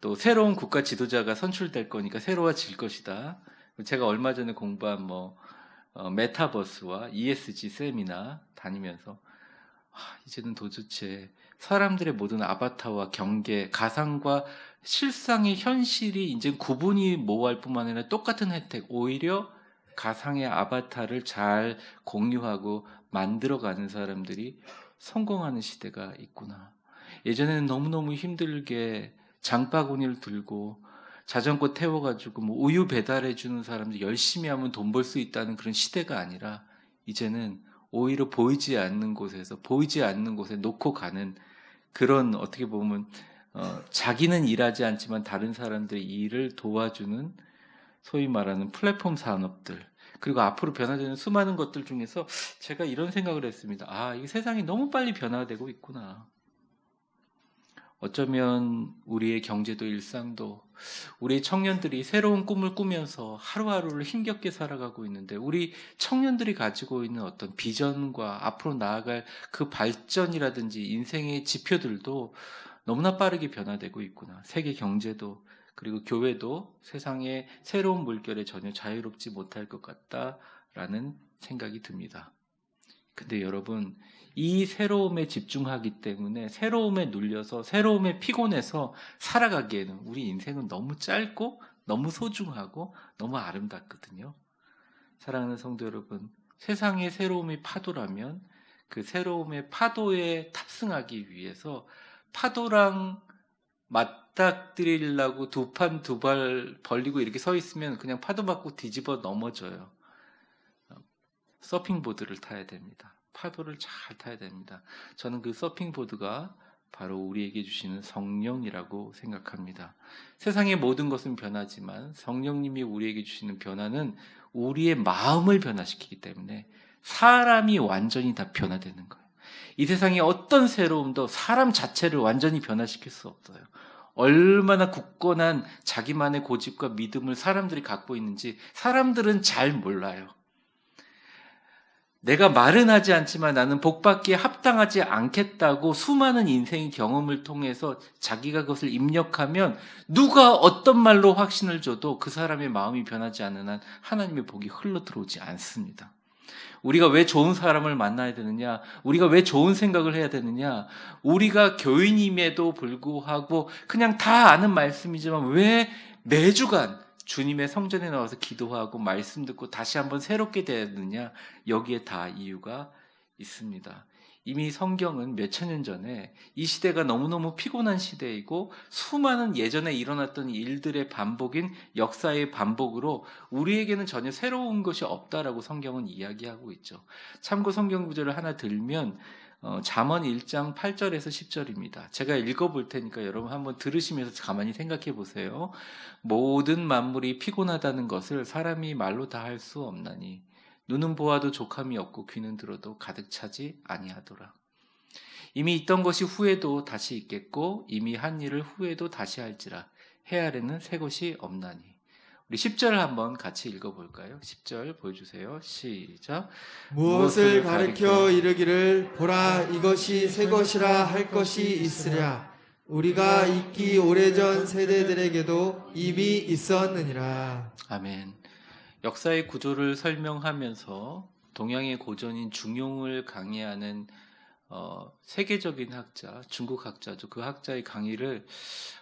D: 또 새로운 국가 지도자가 선출될 거니까 새로워질 것이다. 제가 얼마 전에 공부한 메타버스와 ESG 세미나 다니면서 이제는 도대체 사람들의 모든 아바타와 경계, 가상과 실상의 현실이 이제 구분이 모호할 뿐만 아니라 똑같은 혜택, 오히려 가상의 아바타를 잘 공유하고 만들어가는 사람들이 성공하는 시대가 있구나. 예전에는 너무너무 힘들게 장바구니를 들고 자전거 태워가지고 뭐 우유 배달해주는 사람들 열심히 하면 돈 벌 수 있다는 그런 시대가 아니라 이제는 오히려 보이지 않는 곳에서 보이지 않는 곳에 놓고 가는 그런 어떻게 보면 자기는 일하지 않지만 다른 사람들의 일을 도와주는 소위 말하는 플랫폼 산업들 그리고 앞으로 변화되는 수많은 것들 중에서 제가 이런 생각을 했습니다. 이 세상이 너무 빨리 변화되고 있구나. 어쩌면 우리의 경제도 일상도 우리 청년들이 새로운 꿈을 꾸면서 하루하루를 힘겹게 살아가고 있는데 우리 청년들이 가지고 있는 어떤 비전과 앞으로 나아갈 그 발전이라든지 인생의 지표들도 너무나 빠르게 변화되고 있구나. 세계 경제도 그리고 교회도 세상의 새로운 물결에 전혀 자유롭지 못할 것 같다라는 생각이 듭니다. 근데 여러분 이 새로움에 집중하기 때문에 새로움에 눌려서 새로움에 피곤해서 살아가기에는 우리 인생은 너무 짧고 너무 소중하고 너무 아름답거든요. 사랑하는 성도 여러분, 세상의 새로움이 파도라면 그 새로움의 파도에 탑승하기 위해서 파도랑 맞닥뜨리려고 두 판 두 발 벌리고 이렇게 서 있으면 그냥 파도 맞고 뒤집어 넘어져요. 서핑보드를 타야 됩니다. 파도를 잘 타야 됩니다. 저는 그 서핑보드가 바로 우리에게 주시는 성령이라고 생각합니다. 세상의 모든 것은 변하지만 성령님이 우리에게 주시는 변화는 우리의 마음을 변화시키기 때문에 사람이 완전히 다 변화되는 거예요. 이 세상의 어떤 새로움도 사람 자체를 완전히 변화시킬 수 없어요. 얼마나 굳건한 자기만의 고집과 믿음을 사람들이 갖고 있는지 사람들은 잘 몰라요. 내가 말은 하지 않지만 나는 복받기에 합당하지 않겠다고 수많은 인생의 경험을 통해서 자기가 그것을 입력하면 누가 어떤 말로 확신을 줘도 그 사람의 마음이 변하지 않는 한 하나님의 복이 흘러 들어오지 않습니다. 우리가 왜 좋은 사람을 만나야 되느냐? 우리가 왜 좋은 생각을 해야 되느냐? 우리가 교인임에도 불구하고 그냥 다 아는 말씀이지만 왜 매주간 주님의 성전에 나와서 기도하고 말씀 듣고 다시 한번 새롭게 되느냐? 여기에 다 이유가 있습니다. 이미 성경은 몇천 년 전에 이 시대가 너무너무 피곤한 시대이고 수많은 예전에 일어났던 일들의 반복인 역사의 반복으로 우리에게는 전혀 새로운 것이 없다라고 성경은 이야기하고 있죠. 참고 성경 구절을 하나 들면 잠언 1장 8절에서 10절입니다. 제가 읽어볼 테니까 여러분 한번 들으시면서 가만히 생각해 보세요. 모든 만물이 피곤하다는 것을 사람이 말로 다 할 수 없나니 눈은 보아도 족함이 없고 귀는 들어도 가득 차지 아니하더라. 이미 있던 것이 후에도 다시 있겠고 이미 한 일을 후에도 다시 할지라 해 아래는 새 것이 없나니. 우리 10절 한번 같이 읽어볼까요? 10절 보여주세요. 시작.
B: 무엇을 가르쳐 이르기를 보라 이것이 새 것이라 할 것이 있으랴. 우리가 있기 오래전 세대들에게도 이미 있었느니라.
D: 아멘. 역사의 구조를 설명하면서 동양의 고전인 중용을 강의하는 세계적인 학자, 중국 학자죠. 그 학자의 강의를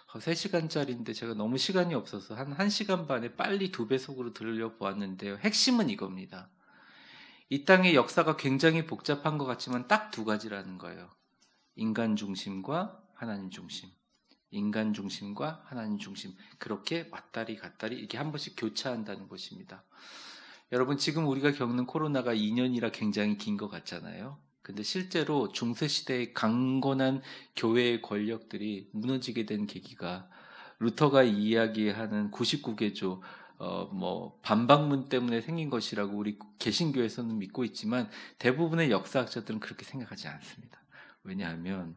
D: 3시간짜리인데 제가 너무 시간이 없어서 한 1시간 반에 빨리 2배속으로 들려보았는데요. 핵심은 이겁니다. 이 땅의 역사가 굉장히 복잡한 것 같지만 딱 두 가지라는 거예요. 인간 중심과 하나님 중심. 인간 중심과 하나님 중심, 그렇게 왔다리 갔다리 이렇게 한 번씩 교차한다는 것입니다. 여러분, 지금 우리가 겪는 코로나가 2년이라 굉장히 긴 것 같잖아요. 근데 실제로 중세시대의 강건한 교회의 권력들이 무너지게 된 계기가 루터가 이야기하는 99개조 반박문 때문에 생긴 것이라고 우리 개신교에서는 믿고 있지만 대부분의 역사학자들은 그렇게 생각하지 않습니다. 왜냐하면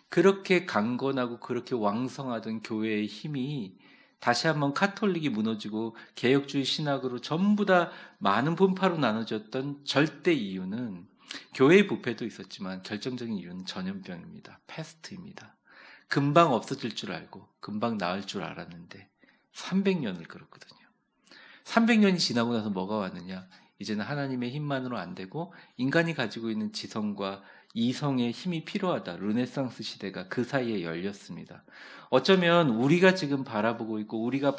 D: 그렇게 강건하고 그렇게 왕성하던 교회의 힘이 다시 한번 카톨릭이 무너지고 개혁주의 신학으로 전부 다 많은 분파로 나눠졌던 절대 이유는 교회의 부패도 있었지만 결정적인 이유는 전염병입니다. 패스트입니다. 금방 없어질 줄 알고 금방 나을 줄 알았는데 300년을 걸었거든요. 300년이 지나고 나서 뭐가 왔느냐? 이제는 하나님의 힘만으로 안 되고 인간이 가지고 있는 지성과 이성의 힘이 필요하다. 르네상스 시대가 그 사이에 열렸습니다. 어쩌면 우리가 지금 바라보고 있고 우리가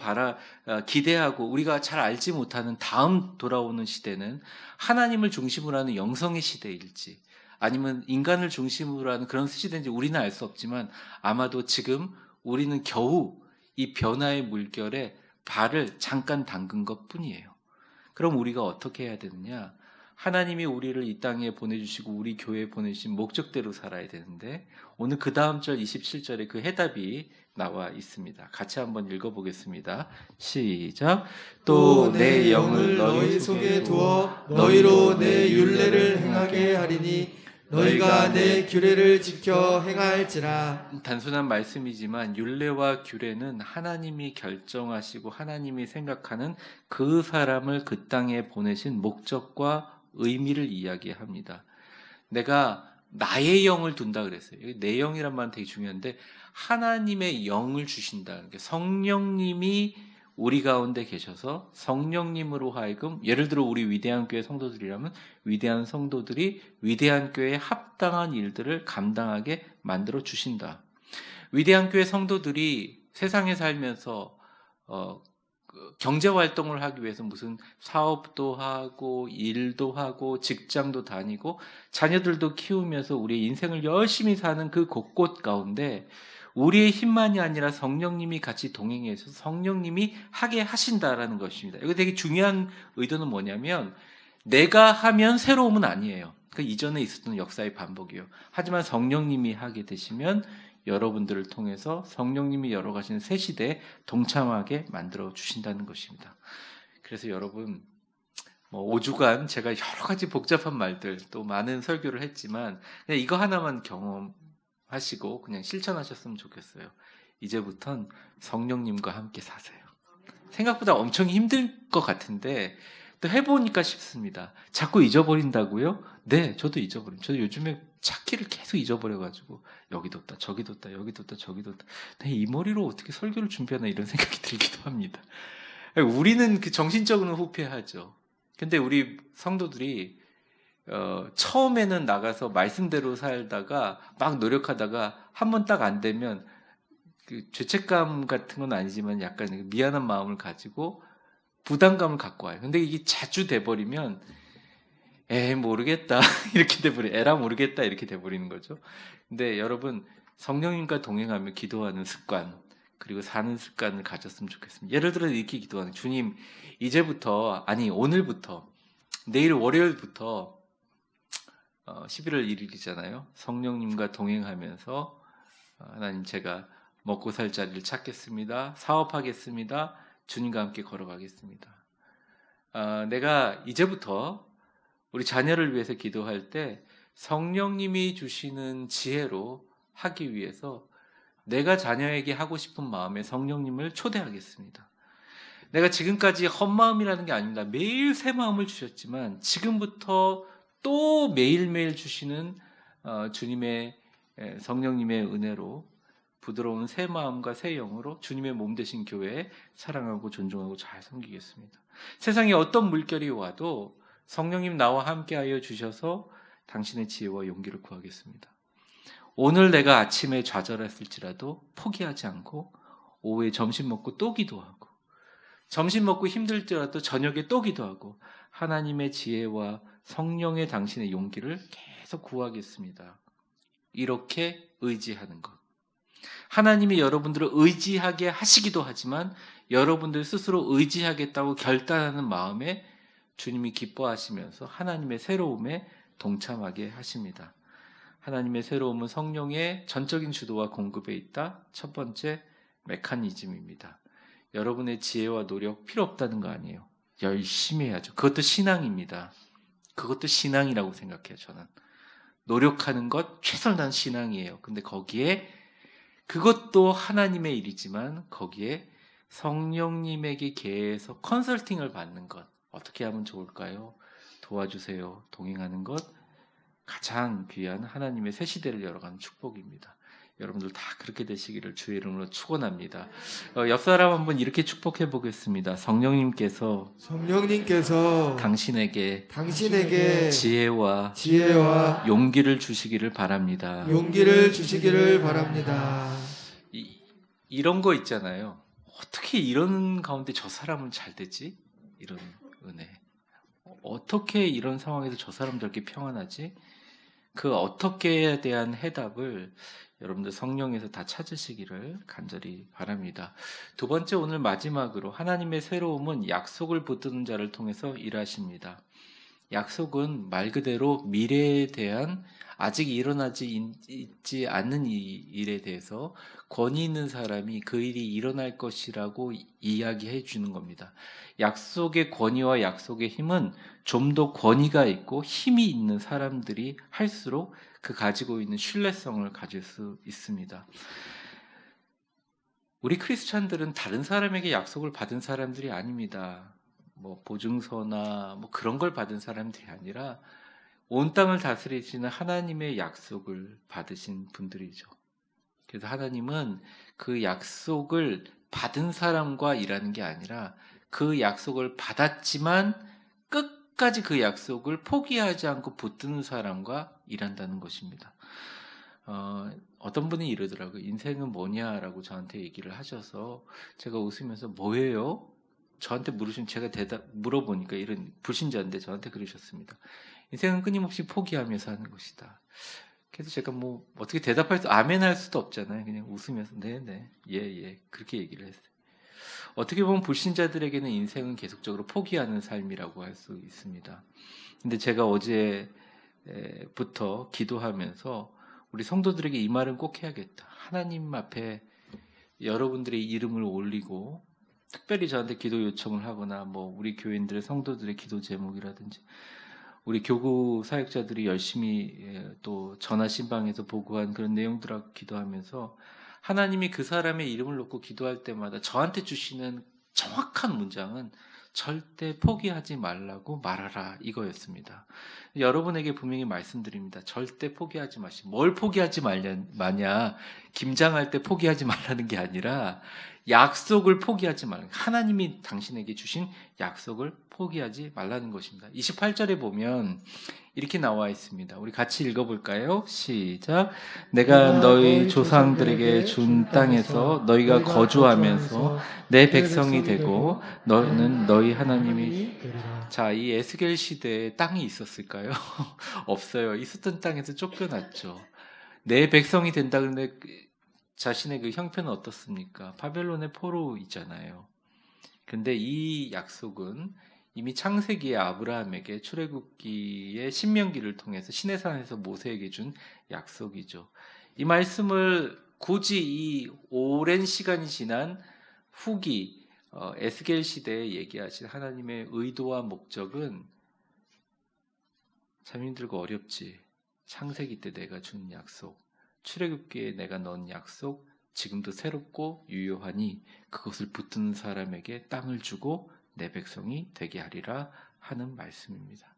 D: 기대하고 우리가 잘 알지 못하는 다음 돌아오는 시대는 하나님을 중심으로 하는 영성의 시대일지 아니면 인간을 중심으로 하는 그런 시대인지 우리는 알 수 없지만 아마도 지금 우리는 겨우 이 변화의 물결에 발을 잠깐 담근 것 뿐이에요. 그럼 우리가 어떻게 해야 되느냐? 하나님이 우리를 이 땅에 보내주시고 우리 교회에 보내주신 목적대로 살아야 되는데 오늘 그 다음 절 27절에 그 해답이 나와 있습니다. 같이 한번 읽어보겠습니다. 시작.
B: 또 내 영을 너희 속에 두어 너희로 내 율례를 행하게 하리니 너희가 내 규례를 지켜 행할지라.
D: 단순한 말씀이지만 율례와 규례는 하나님이 결정하시고 하나님이 생각하는 그 사람을 그 땅에 보내신 목적과 의미를 이야기합니다. 내가 나의 영을 둔다 그랬어요. 내 영이란 말은 되게 중요한데 하나님의 영을 주신다. 성령님이 우리 가운데 계셔서 성령님으로 하여금 예를 들어 우리 위대한 교회 성도들이라면 위대한 성도들이 위대한 교회에 합당한 일들을 감당하게 만들어 주신다. 위대한 교회 성도들이 세상에 살면서 경제 활동을 하기 위해서 무슨 사업도 하고 일도 하고 직장도 다니고 자녀들도 키우면서 우리의 인생을 열심히 사는 그 곳곳 가운데 우리의 힘만이 아니라 성령님이 같이 동행해서 성령님이 하게 하신다라는 것입니다. 이거 되게 중요한 의도는 뭐냐면 내가 하면 새로움은 아니에요. 그 이전에 있었던 역사의 반복이에요. 하지만 성령님이 하게 되시면 여러분들을 통해서 성령님이 열어가시는 새 시대에 동참하게 만들어 주신다는 것입니다. 그래서 여러분 5주간 제가 여러 가지 복잡한 말들 또 많은 설교를 했지만 그냥 이거 하나만 경험하시고 그냥 실천하셨으면 좋겠어요. 이제부턴 성령님과 함께 사세요. 생각보다 엄청 힘들 것 같은데 또 해보니까 쉽습니다. 자꾸 잊어버린다고요? 네, 저도 잊어버립니다. 저도 요즘에 찾기를 계속 잊어버려가지고 여기도 없다, 저기도 없다, 여기도 없다, 저기도 없다. 이 머리로 어떻게 설교를 준비하나 이런 생각이 들기도 합니다. 우리는 그 정신적으로는 후패하죠. 근데 우리 성도들이 처음에는 나가서 말씀대로 살다가 막 노력하다가 한 번 딱 안 되면 그 죄책감 같은 건 아니지만 약간 미안한 마음을 가지고 부담감을 갖고 와요. 근데 이게 자주 돼버리면 모르겠다 이렇게 돼버려. 에라 모르겠다 이렇게 돼버리는 거죠. 근데 여러분 성령님과 동행하며 기도하는 습관 그리고 사는 습관을 가졌으면 좋겠습니다. 예를 들어 이렇게 기도하는 주님 이제부터 아니 오늘부터 내일 월요일부터 11월 1일이잖아요. 성령님과 동행하면서 하나님 제가 먹고 살 자리를 찾겠습니다. 사업하겠습니다. 주님과 함께 걸어가겠습니다. 내가 이제부터 우리 자녀를 위해서 기도할 때 성령님이 주시는 지혜로 하기 위해서 내가 자녀에게 하고 싶은 마음에 성령님을 초대하겠습니다. 내가 지금까지 헛마음이라는 게 아닙니다. 매일 새 마음을 주셨지만 지금부터 또 매일매일 주시는 주님의 성령님의 은혜로 부드러운 새 마음과 새 영으로 주님의 몸 되신 교회에 사랑하고 존중하고 잘 섬기겠습니다. 세상에 어떤 물결이 와도 성령님 나와 함께하여 주셔서 당신의 지혜와 용기를 구하겠습니다. 오늘 내가 아침에 좌절했을지라도 포기하지 않고 오후에 점심 먹고 또 기도하고 점심 먹고 힘들더라도 저녁에 또 기도하고 하나님의 지혜와 성령의 당신의 용기를 계속 구하겠습니다. 이렇게 의지하는 것. 하나님이 여러분들을 의지하게 하시기도 하지만 여러분들 스스로 의지하겠다고 결단하는 마음에 주님이 기뻐하시면서 하나님의 새로움에 동참하게 하십니다. 하나님의 새로움은 성령의 전적인 주도와 공급에 있다. 첫 번째 메커니즘입니다. 여러분의 지혜와 노력 필요 없다는 거 아니에요. 열심히 해야죠. 그것도 신앙입니다. 그것도 신앙이라고 생각해요. 저는 노력하는 것 최선을 다하는 신앙이에요. 근데 거기에 그것도 하나님의 일이지만 거기에 성령님에게 계속 컨설팅을 받는 것 어떻게 하면 좋을까요? 도와주세요. 동행하는 것 가장 귀한 하나님의 새 시대를 열어가는 축복입니다. 여러분들 다 그렇게 되시기를 주의 이름으로 축원합니다. 옆 사람 한번 이렇게 축복해 보겠습니다. 성령님께서 당신에게 지혜와 용기를 주시기를 바랍니다. 이런 거 있잖아요. 어떻게 이런 가운데 저 사람은 잘 되지? 이런 은혜. 어떻게 이런 상황에서 저 사람 저렇게 평안하지? 그 어떻게에 대한 해답을 여러분들 성령에서 다 찾으시기를 간절히 바랍니다. 두 번째, 오늘 마지막으로 하나님의 새로움은 약속을 붙드는 자를 통해서 일하십니다. 약속은 말 그대로 미래에 대한 아직 일어나지 있지 않는 일에 대해서 권위 있는 사람이 그 일이 일어날 것이라고 이야기해 주는 겁니다. 약속의 권위와 약속의 힘은 좀 더 권위가 있고 힘이 있는 사람들이 할수록 그 가지고 있는 신뢰성을 가질 수 있습니다. 우리 크리스찬들은 다른 사람에게 약속을 받은 사람들이 아닙니다. 뭐 보증서나 뭐 그런 걸 받은 사람들이 아니라 온 땅을 다스리시는 하나님의 약속을 받으신 분들이죠. 그래서 하나님은 그 약속을 받은 사람과 일하는 게 아니라 그 약속을 받았지만 끝까지 그 약속을 포기하지 않고 붙드는 사람과 일한다는 것입니다. 어떤 분이 이러더라고요. 인생은 뭐냐라고 저한테 얘기를 하셔서 제가 웃으면서 뭐예요? 저한테 물으시면 제가 물어보니까 이런 불신자인데 저한테 그러셨습니다. 인생은 끊임없이 포기하며 사는 것이다. 그래서 제가 뭐 어떻게 대답할 수, 아멘 할 수도 없잖아요. 그냥 웃으면서 네네 예 그렇게 얘기를 했어요. 어떻게 보면 불신자들에게는 인생은 계속적으로 포기하는 삶이라고 할 수 있습니다. 근데 제가 어제부터 기도하면서 우리 성도들에게 이 말은 꼭 해야겠다. 하나님 앞에 여러분들의 이름을 올리고 특별히 저한테 기도 요청을 하거나 뭐 우리 교인들의 성도들의 기도 제목이라든지 우리 교구 사역자들이 열심히 또 전화 신방에서 보고한 그런 내용들하고 기도하면서 하나님이 그 사람의 이름을 놓고 기도할 때마다 저한테 주시는 정확한 문장은 절대 포기하지 말라고 말하라 이거였습니다. 여러분에게 분명히 말씀드립니다. 절대 포기하지 마시고 뭘 포기하지 마냐 김장할 때 포기하지 말라는 게 아니라 약속을 포기하지 말라. 하나님이 당신에게 주신 약속을 포기하지 말라는 것입니다. 28절에 보면 이렇게 나와 있습니다. 우리 같이 읽어볼까요? 시작. 내가 너희 조상들에게 준 땅에서 너희가 거주하면서 내 백성이 되고 너는 너희 하나님이. 자, 이 에스겔 시대에 땅이 있었을까요? 없어요. 있었던 땅에서 쫓겨났죠. 내 백성이 된다 그러는데 자신의 그 형편은 어떻습니까? 바벨론의 포로이잖아요. 근데 이 약속은 이미 창세기의 아브라함에게 출애굽기의 신명기를 통해서 시내산에서 모세에게 준 약속이죠. 이 말씀을 굳이 이 오랜 시간이 지난 후기 에스겔 시대에 얘기하신 하나님의 의도와 목적은 참 힘들고 어렵지. 창세기 때 내가 준 약속, 출애굽기에 내가 넣은 약속, 지금도 새롭고 유효하니 그것을 붙드는 사람에게 땅을 주고 내 백성이 되게 하리라 하는 말씀입니다.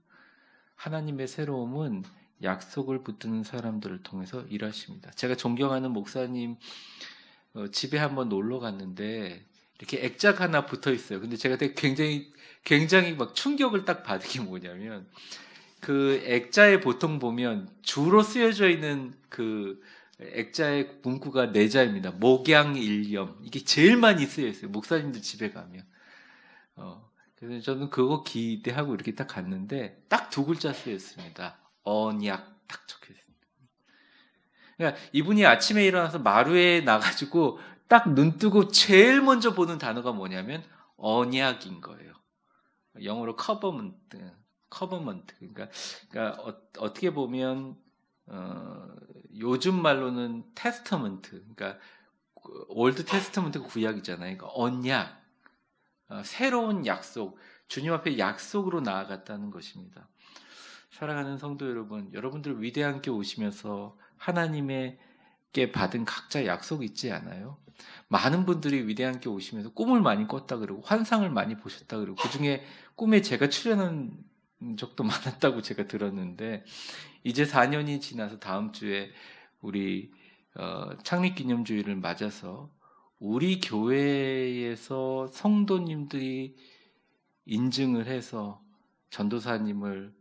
D: 하나님의 새로움은 약속을 붙드는 사람들을 통해서 일하십니다. 제가 존경하는 목사님 집에 한번 놀러 갔는데 이렇게 액자가 하나 붙어 있어요. 근데 제가 되게 굉장히 막 충격을 딱 받은 게 뭐냐면 그 액자에 보통 보면 주로 쓰여져 있는 그 액자의 문구가 내자입니다. 목양일념. 이게 제일 많이 쓰여 있어요. 목사님들 집에 가면. 그래서 저는 그거 기대하고 이렇게 딱 갔는데 딱 두 글자 쓰여 있습니다. 언약 딱 적혀 있습니다. 그러니까 이분이 아침에 일어나서 마루에 나가지고 딱 눈 뜨고 제일 먼저 보는 단어가 뭐냐면 언약인 거예요. 영어로 커버먼트. 그러니까 어떻게 보면 요즘 말로는 테스터먼트, 그러니까 올드 테스터먼트가 구약이잖아요. 그러니까 언약, 새로운 약속, 주님 앞에 약속으로 나아갔다는 것입니다. 사랑하는 성도 여러분, 여러분들 위대한 교회 오시면서 하나님께 받은 각자 약속이 있지 않아요? 많은 분들이 위대한 교회 오시면서 꿈을 많이 꿨다 그러고 환상을 많이 보셨다 그러고 그중에 꿈에 제가 출연한 적도 많았다고 제가 들었는데 이제 4년이 지나서 다음 주에 우리 창립기념주의를 맞아서 우리 교회에서 성도님들이 인증을 해서 전도사님을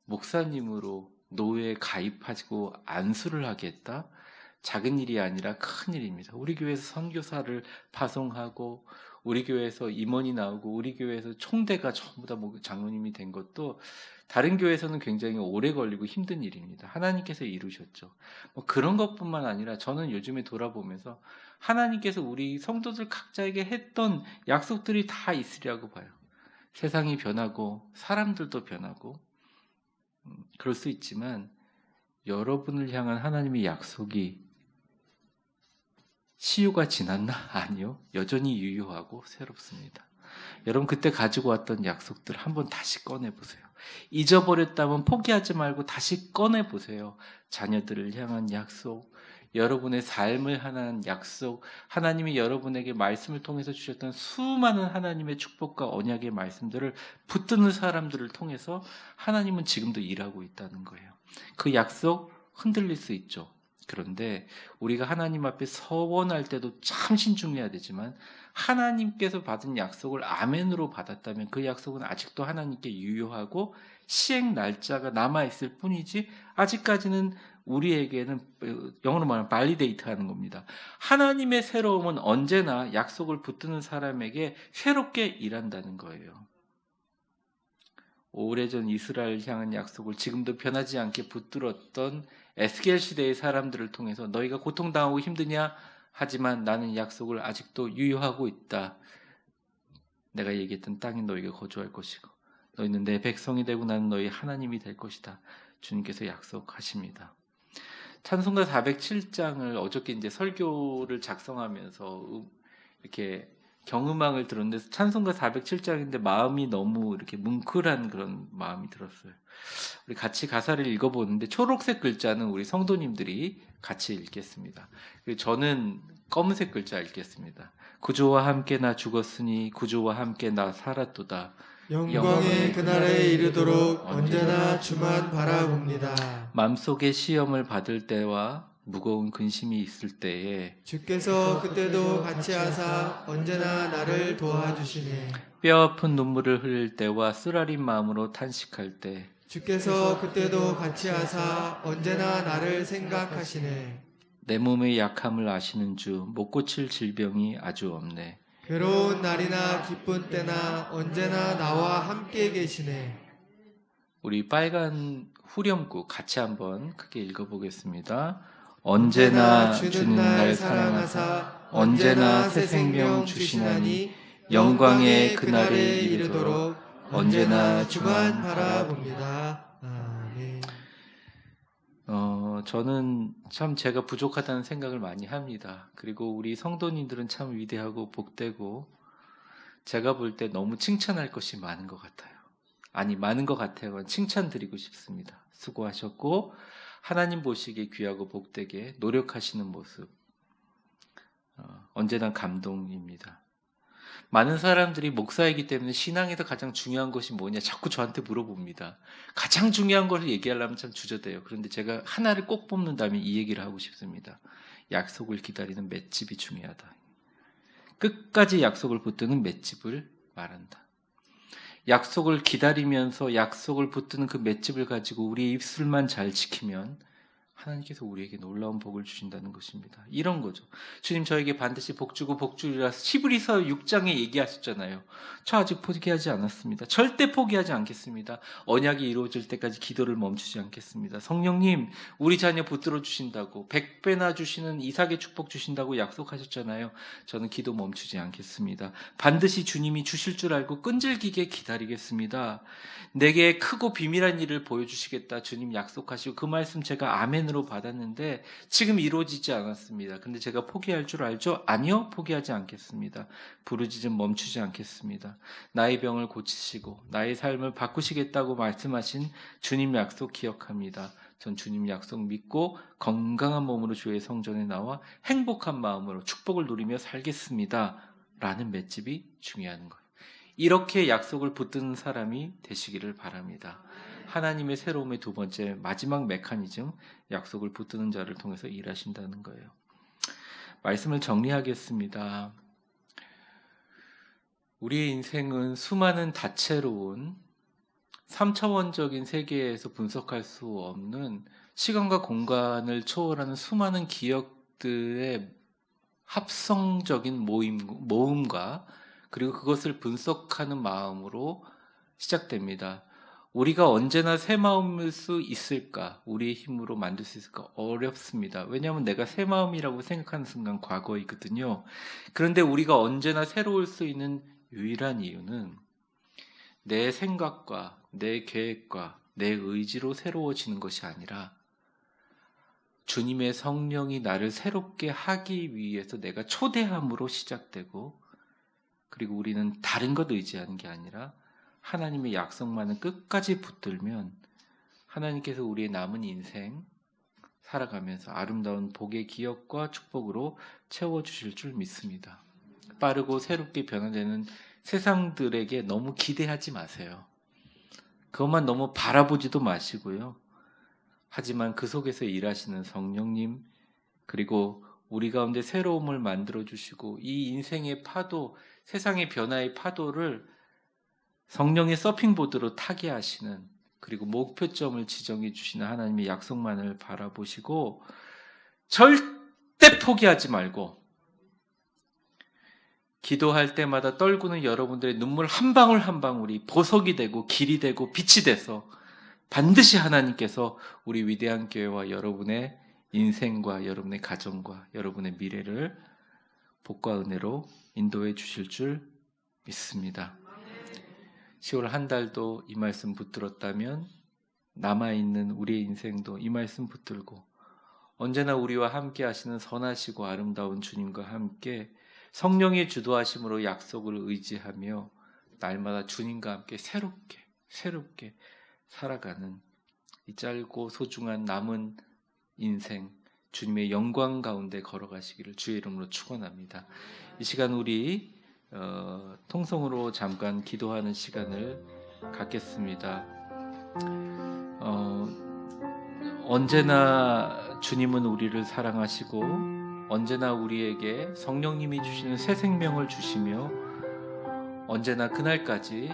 D: 목사님으로 노회에 가입하고 안수를 하겠다? 작은 일이 아니라 큰 일입니다. 우리 교회에서 선교사를 파송하고 우리 교회에서 임원이 나오고 우리 교회에서 총대가 전부 다 장로님이 된 것도 다른 교회에서는 굉장히 오래 걸리고 힘든 일입니다. 하나님께서 이루셨죠. 그런 것뿐만 아니라 저는 요즘에 돌아보면서 하나님께서 우리 성도들 각자에게 했던 약속들이 다 있으리라고 봐요. 세상이 변하고 사람들도 변하고 그럴 수 있지만 여러분을 향한 하나님의 약속이 시효가 지났나? 아니요. 여전히 유효하고 새롭습니다. 여러분 그때 가지고 왔던 약속들 한번 다시 꺼내보세요. 잊어버렸다면 포기하지 말고 다시 꺼내보세요. 자녀들을 향한 약속, 여러분의 삶을 향한 약속, 하나님이 여러분에게 말씀을 통해서 주셨던 수많은 하나님의 축복과 언약의 말씀들을 붙드는 사람들을 통해서 하나님은 지금도 일하고 있다는 거예요. 그 약속 흔들릴 수 있죠. 그런데 우리가 하나님 앞에 서원할 때도 참 신중해야 되지만 하나님께서 받은 약속을 아멘으로 받았다면 그 약속은 아직도 하나님께 유효하고 시행 날짜가 남아있을 뿐이지 아직까지는 우리에게는 영어로 말하면 발리데이트 하는 겁니다. 하나님의 새로움은 언제나 약속을 붙드는 사람에게 새롭게 일한다는 거예요. 오래전 이스라엘 향한 약속을 지금도 변하지 않게 붙들었던 에스겔 시대의 사람들을 통해서 너희가 고통당하고 힘드냐? 하지만 나는 약속을 아직도 유효하고 있다. 내가 얘기했던 땅에 너희가 거주할 것이고 너희는 내 백성이 되고 나는 너희 하나님이 될 것이다. 주님께서 약속하십니다. 찬송가 407장을 어저께 이제 설교를 작성하면서 이렇게 경음악을 들었는데 찬송가 407장인데 마음이 너무 이렇게 뭉클한 그런 마음이 들었어요. 우리 같이 가사를 읽어보는데 초록색 글자는 우리 성도님들이 같이 읽겠습니다. 그리고 저는 검은색 글자 읽겠습니다. 구주와 함께 나 죽었으니 구주와 함께 나 살았도다.
B: 영광의 그날에 이르도록 언제나 주만 바라봅니다.
D: 마음속에 시험을 받을 때와 무거운 근심이 있을 때에
B: 주께서 그때도 같이 하사 언제나 나를 도와주시네.
D: 뼈아픈 눈물을 흘릴 때와 쓰라린 마음으로 탄식할 때
B: 주께서 그때도 같이 하사 언제나 나를 생각하시네.
D: 내 몸의 약함을 아시는 주 못 고칠 질병이 아주 없네.
B: 괴로운 날이나 기쁜 때나 언제나 나와 함께 계시네.
D: 우리 빨간 후렴구 같이 한번 크게 읽어보겠습니다. 언제나 주는 날 사랑하사 언제나 새 생명 주시나니 영광의 그날에 이르도록 언제나 주만
B: 바라봅니다. 아멘.
D: 저는 참 제가 부족하다는 생각을 많이 합니다. 그리고 우리 성도님들은 참 위대하고 복되고 제가 볼 때 너무 칭찬할 것이 많은 것 같아요. 아니 많은 것 같아요. 칭찬드리고 싶습니다. 수고하셨고 하나님 보시기에 귀하고 복되게 노력하시는 모습 언제나 감동입니다. 많은 사람들이 목사이기 때문에 신앙에서 가장 중요한 것이 뭐냐 자꾸 저한테 물어봅니다. 가장 중요한 걸 얘기하려면 참 주저돼요. 그런데 제가 하나를 꼭 뽑는다면 이 얘기를 하고 싶습니다. 약속을 기다리는 맷집이 중요하다. 끝까지 약속을 붙드는 맷집을 말한다. 약속을 기다리면서 약속을 붙드는 그 맷집을 가지고 우리의 입술만 잘 지키면 하나님께서 우리에게 놀라운 복을 주신다는 것입니다. 이런 거죠. 주님 저에게 반드시 복 주고 복 주리라 히브리서 6장에 얘기하셨잖아요. 저 아직 포기하지 않았습니다. 절대 포기하지 않겠습니다. 언약이 이루어질 때까지 기도를 멈추지 않겠습니다. 성령님 우리 자녀 붙들어 주신다고 100배나 주시는 이삭의 축복 주신다고 약속하셨잖아요. 저는 기도 멈추지 않겠습니다. 반드시 주님이 주실 줄 알고 끈질기게 기다리겠습니다. 내게 크고 비밀한 일을 보여주시겠다 주님 약속하시고 그 말씀 제가 아멘으로 받았는데 지금 이루어지지 않았습니다. 근데 제가 포기할 줄 알죠? 아니요, 포기하지 않겠습니다. 부르짖음 멈추지 않겠습니다. 나의 병을 고치시고 나의 삶을 바꾸시겠다고 말씀하신 주님 약속 기억합니다. 전 주님 약속 믿고 건강한 몸으로 주의 성전에 나와 행복한 마음으로 축복을 누리며 살겠습니다. 라는 맷집이 중요한 거예요. 이렇게 약속을 붙드는 사람이 되시기를 바랍니다. 하나님의 새로움의 두 번째 마지막 메커니즘 약속을 붙드는 자를 통해서 일하신다는 거예요. 말씀을 정리하겠습니다. 우리의 인생은 수많은 다채로운 3차원적인 세계에서 분석할 수 없는 시간과 공간을 초월하는 수많은 기억들의 합성적인 모음과 그리고 그것을 분석하는 마음으로 시작됩니다. 우리가 언제나 새 마음일 수 있을까? 우리의 힘으로 만들 수 있을까? 어렵습니다. 왜냐하면 내가 새 마음이라고 생각하는 순간 과거이거든요. 그런데 우리가 언제나 새로울 수 있는 유일한 이유는 내 생각과 내 계획과 내 의지로 새로워지는 것이 아니라 주님의 성령이 나를 새롭게 하기 위해서 내가 초대함으로 시작되고, 그리고 우리는 다른 것 의지하는 게 아니라 하나님의 약속만은 끝까지 붙들면 하나님께서 우리의 남은 인생 살아가면서 아름다운 복의 기억과 축복으로 채워주실 줄 믿습니다. 빠르고 새롭게 변화되는 세상들에게 너무 기대하지 마세요. 그것만 너무 바라보지도 마시고요. 하지만 그 속에서 일하시는 성령님, 그리고 우리 가운데 새로움을 만들어주시고 이 인생의 파도, 세상의 변화의 파도를 성령의 서핑보드로 타게 하시는, 그리고 목표점을 지정해 주시는 하나님의 약속만을 바라보시고 절대 포기하지 말고, 기도할 때마다 떨구는 여러분들의 눈물 한 방울 한 방울이 보석이 되고 길이 되고 빛이 돼서 반드시 하나님께서 우리 위대한 교회와 여러분의 인생과 여러분의 가정과 여러분의 미래를 복과 은혜로 인도해 주실 줄 믿습니다. 10월 한 달도 이 말씀 붙들었다면 남아있는 우리의 인생도 이 말씀 붙들고 언제나 우리와 함께 하시는 선하시고 아름다운 주님과 함께 성령의 주도하심으로 약속을 의지하며 날마다 주님과 함께 새롭게 살아가는 이 짧고 소중한 남은 인생 주님의 영광 가운데 걸어가시기를 주의 이름으로 축원합니다. 이 시간 우리 통성으로 잠깐 기도하는 시간을 갖겠습니다. 언제나 주님은 우리를 사랑하시고 언제나 우리에게 성령님이 주시는 새 생명을 주시며 언제나 그날까지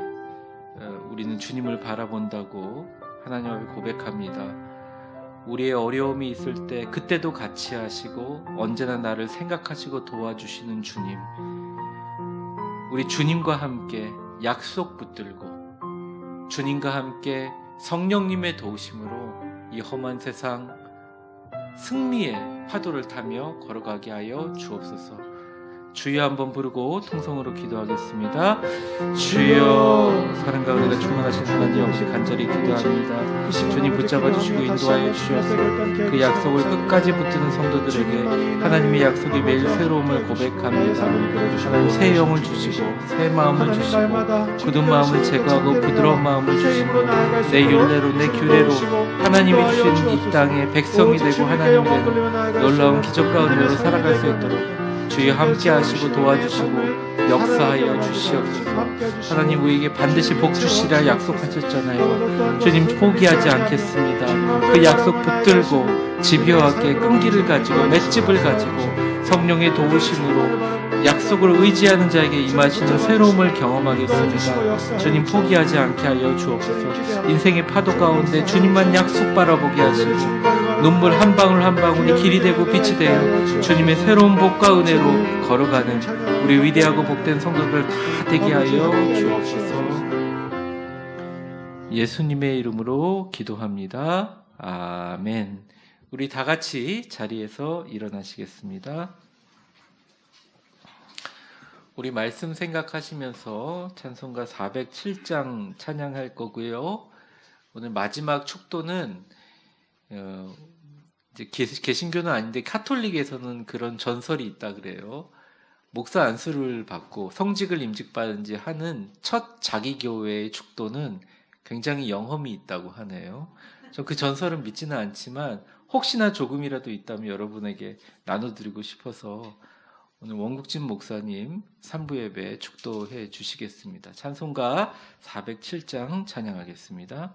D: 우리는 주님을 바라본다고 하나님 앞에 고백합니다. 우리의 어려움이 있을 때 그때도 같이 하시고 언제나 나를 생각하시고 도와주시는 주님, 우리 주님과 함께 약속 붙들고 주님과 함께 성령님의 도우심으로 이 험한 세상 승리의 파도를 타며 걸어가게 하여 주옵소서. 주여 한번 부르고 통성으로 기도하겠습니다. 주여, 사랑과 은혜가 충만하신 하나님 아버지 간절히 기도합니다. 주님 붙잡아 주시고 인도하여 주셔서 그 약속을 끝까지 붙드는 성도들에게 하나님의 약속이 매일 새로움을 고백합니다. 하나님 새 영을 주시고 새 마음을 주시고 굳은 마음을 제거하고 부드러운 마음을 주시고 내 율례로 내 규례로 하나님이 주신 이 땅의 백성이 되고 하나님의 놀라운 기적과 은혜로 살아갈 수 있도록 주여 함께 하시고 도와주시고 역사하여 주시옵소서. 하나님 우리에게 반드시 복 주시라 약속하셨잖아요. 주님 포기하지 않겠습니다. 그 약속 붙들고 집요하게 끈기를 가지고 맷집을 가지고 성령의 도우심으로 약속을 의지하는 자에게 임하시는 새로움을 경험하겠습니다. 주님 포기하지 않게 하여 주옵소서. 인생의 파도 가운데 주님만 약속 바라보게 하시고 눈물 한 방울 한 방울이 길이 되고 빛이 되어 주님의 새로운 복과 은혜로 걸어가는 우리 위대하고 복된 성도들 다 되게 하여 주옵소서. 예수님의 이름으로 기도합니다. 아멘. 우리 다 같이 자리에서 일어나시겠습니다. 우리 말씀 생각하시면서 찬송가 407장 찬양할 거고요. 오늘 마지막 축도는 이제 개신교는 아닌데 카톨릭에서는 그런 전설이 있다 그래요. 목사 안수를 받고 성직을 임직받은 지 하는 첫 자기 교회의 축도는 굉장히 영험이 있다고 하네요. 저 그 전설은 믿지는 않지만 혹시나 조금이라도 있다면 여러분에게 나눠드리고 싶어서 오늘 원국진 목사님 3부 예배 축도해 주시겠습니다. 찬송가 407장 찬양하겠습니다.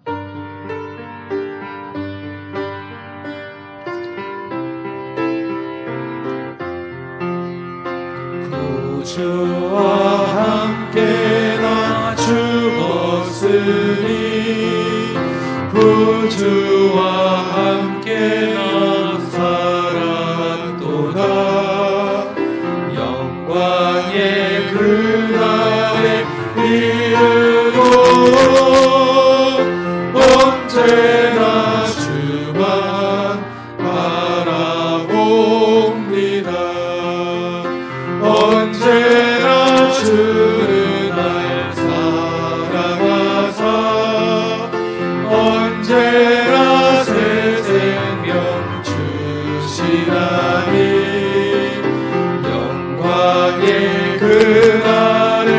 B: 주와 함께 나 죽었으니 구주와 함께 나 살았도다. 영광의 그날에 이르러 언제나 주만 바라봅니다. 언제나 주를 날 사랑하사 언제나 새 생명 주시나니 영광의 그날에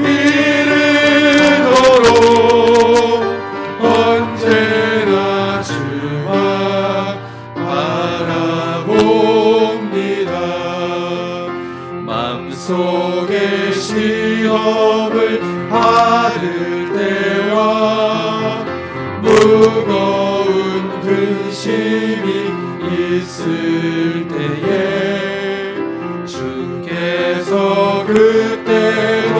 B: 이르도록 언제나 주만 바라봅니다. 마음속에 시험을 받을 때와 무거운 근심이 있을 때에 주께서 그때로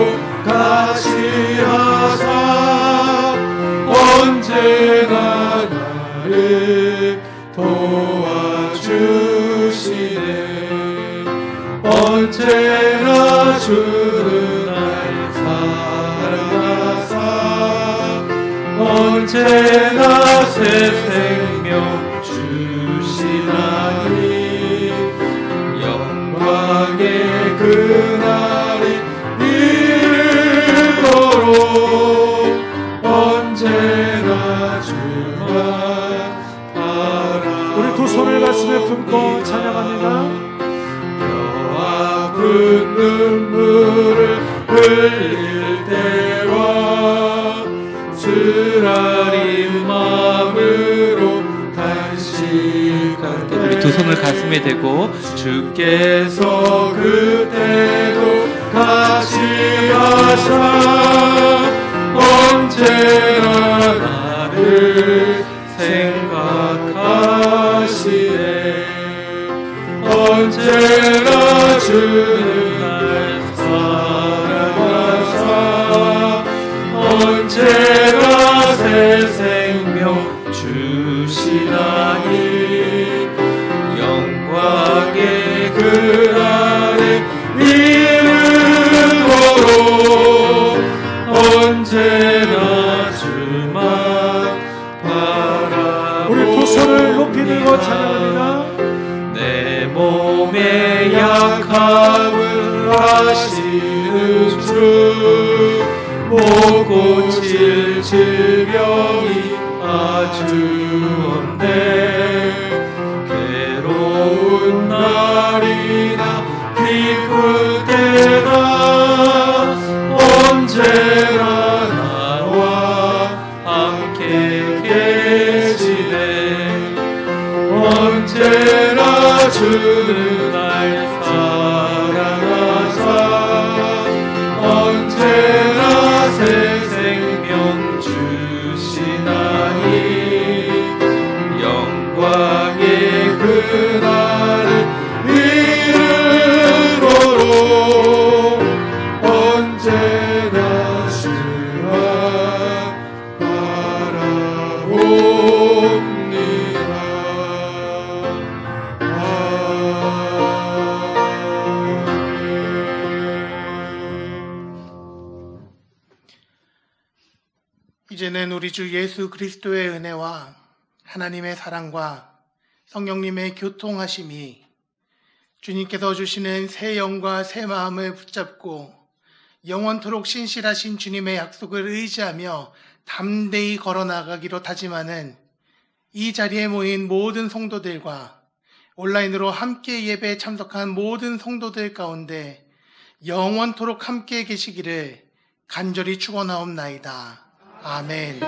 B: 가시하사 언제나 나를 도와주시네. 언제나 주는 날 사랑하사 언제나 새 생명 주시나니 영광의 그날이 이르도록 언제나 주만 바라.
A: 우리 두 손을 가슴에 품고 찬양합니다.
B: 아픈 눈물을 흘릴 때와 쓰라린 마음으로 단식할 때
D: 우리 두 손을 가슴에 대고
B: 주께서 그때도 가시하사 언제나 나를 생각하시네. 언제나 주는 날 사랑하사 언제나 새 생명 주시나니 영광의 그날에 이르도록 언제나 주만 바라봅니다.
A: 우리 두 손을 높이 들고 찬양합니다.
B: 내 몸의 약함을 아시는 주 못 고칠 질병이 아주 없네. 괴로운 날이나 기쁠 때나 언제나 나와 함께 계시네. 언제나 주는 날 사랑하사 언제나 새 생명 주시나니 영광의 그날을 이르도록 언제나 주만 바라봅니다.
F: 이제는 우리 주 예수 그리스도의 은혜와 하나님의 사랑과 성령님의 교통하심이 주님께서 주시는 새 영과 새 마음을 붙잡고 영원토록 신실하신 주님의 약속을 의지하며 담대히 걸어나가기로 다짐하는 이 자리에 모인 모든 성도들과 온라인으로 함께 예배에 참석한 모든 성도들 가운데 영원토록 함께 계시기를 간절히 축원하옵나이다. 아멘.